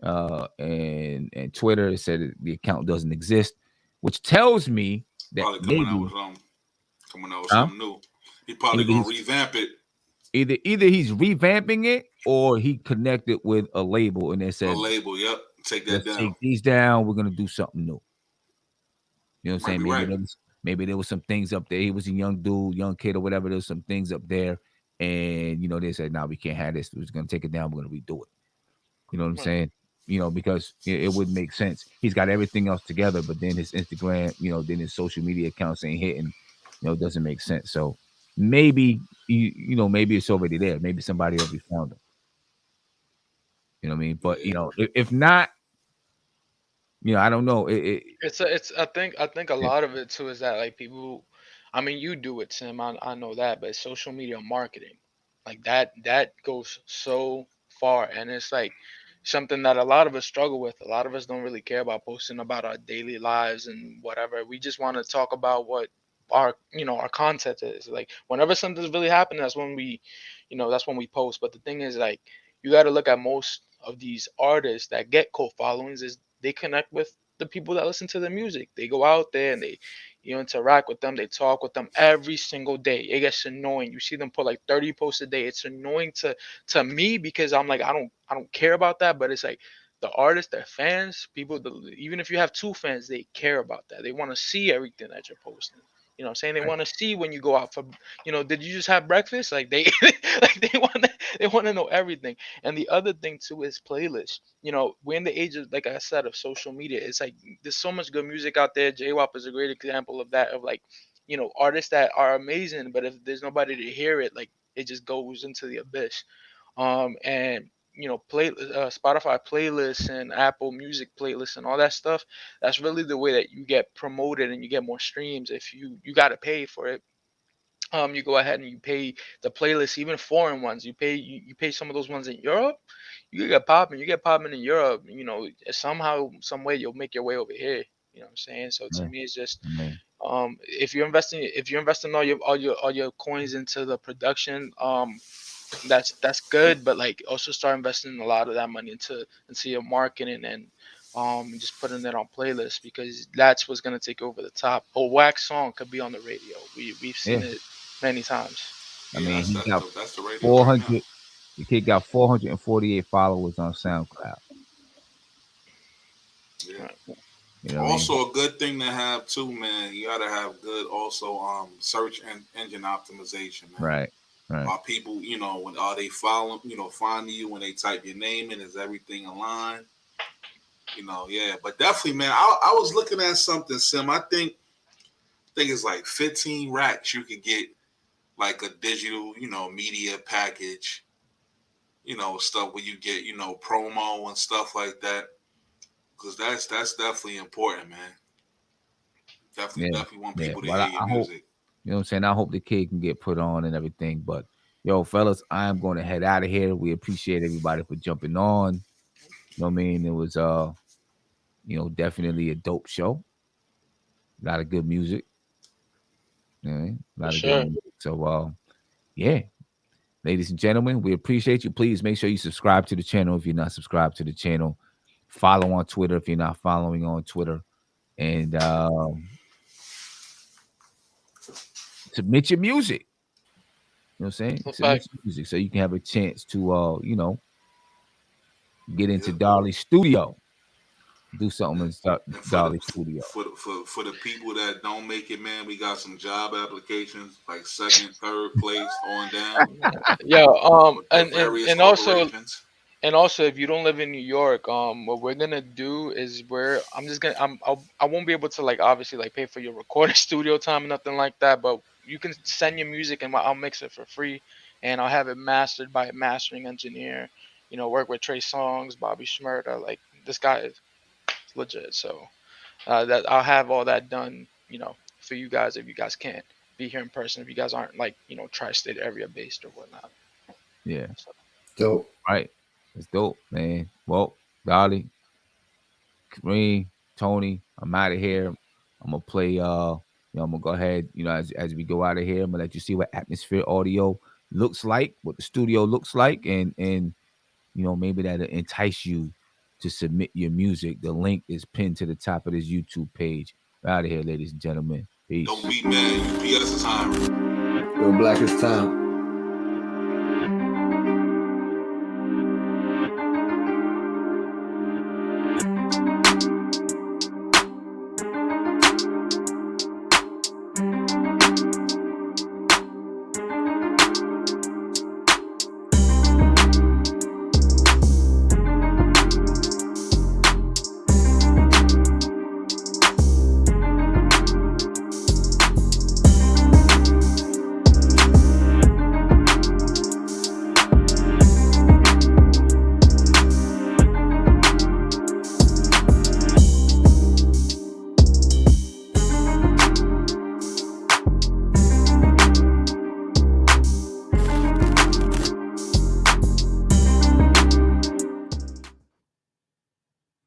And Twitter said the account doesn't exist, which tells me that Probably maybe coming out with something new. He probably gonna revamp it. Either he's revamping it or he connected with a label and they said a label. Yep, take that down. Take these down. We're gonna do something new. You know what I'm saying? Right. Maybe there was some things up there. He was a young dude, young kid, or whatever. There was some things up there, and they said, "No, we can't have this. We're just gonna take it down. We're gonna redo it." You know what I'm saying? Because it wouldn't make sense. He's got everything else together, but then his Instagram, then his social media accounts ain't hitting. It doesn't make sense. So maybe maybe it's already there. Maybe somebody already found him. You know what I mean? But if not, I don't know. I think a lot of it too is that like people, I mean, you do it, Tim. I know that, but social media marketing, like that goes so far, and it's like something that a lot of us struggle with. A lot of us don't really care about posting about our daily lives and whatever. We just want to talk about what our content is. Like whenever something's really happening, that's when we post. But the thing is, like, you got to look at most of these artists that get cult followings is they connect with the people that listen to their music. They go out there and they interact with them. They talk with them every single day. It gets annoying. You see them put like 30 posts a day. It's annoying to me because I'm like, I don't care about that. But it's like the artists, their fans, people, even if you have 2 fans, they care about that. They want to see everything that you're posting. You know what I'm saying? They want to see when you go out for, did you just have breakfast? Like they want to know everything. And the other thing too is playlists. We're in the age of, like I said, of social media. It's like there's so much good music out there. J-Wop is a great example of that, of like, artists that are amazing, but if there's nobody to hear it, like it just goes into the abyss. And you know, Spotify playlists and Apple Music playlists and all that stuff. That's really the way that you get promoted and you get more streams. If you got to pay for it. You go ahead and you pay the playlist, even foreign ones. You pay some of those ones in Europe. You get popping. You get popping in Europe. You know, somehow, some way, you'll make your way over here. You know what I'm saying? So to me, it's just if you're investing all your coins into the production, that's good. But like also start investing a lot of that money into your marketing and just putting it on playlists, because that's what's gonna take over the top. A wax song could be on the radio. We've seen it many times. I mean, he got that's the radio 400. right The kid got 448 followers on SoundCloud. Yeah. You know also, a good thing to have too, man. You gotta have good also search engine optimization, man. Right. Are people, you know, when are they finding you when they type your name in? Is everything aligned? You know, yeah. But definitely, man. I was looking at something, Sim. I think it's like 15 racks you could get like a digital, you know, media package. You know, stuff where you get, you know, promo and stuff like that. Because that's definitely important, man. Definitely want people to hear your music. You know what I'm saying? I hope the kid can get put on and everything. But yo, fellas, I am going to head out of here. We appreciate everybody for jumping on. You know what I mean? It was you know, definitely a dope show. A lot of good music. You know what I mean? A lot of good music. So yeah. Ladies and gentlemen, we appreciate you. Please make sure you subscribe to the channel if you're not subscribed to the channel. Follow on Twitter if you're not following on Twitter. And submit your music. You know what I'm saying? Submit your music so you can have a chance to, you know, get into Darley's studio. Do something in Darley's studio. For the people that don't make it, man, we got some job applications like 2nd, 3rd place on down. Yeah, and also if you don't live in New York, what we're gonna do is I won't be able to like obviously like pay for your recording studio time or nothing like that, but you can send your music and I'll mix it for free, and I'll have it mastered by a mastering engineer. You know, work with Trey Songz, Bobby Shmurda. Like this guy is legit. So that I'll have all that done, you know, for you guys if you guys can't be here in person, if you guys aren't like, you know, tri-state area based or whatnot. Yeah. So. Dope. Right. It's dope, man. Well, Darley, Kareem, Tony, I'm out of here. I'm gonna play you know, I'm gonna go ahead, you know, as we go out of here, I'm gonna let you see what Atmosphere Audio looks like, what the studio looks like, and you know, maybe that'll entice you to submit your music. The link is pinned to the top of this YouTube page. We're out of here, ladies and gentlemen. Peace. Don't be mad. UPS time. Real Black is time.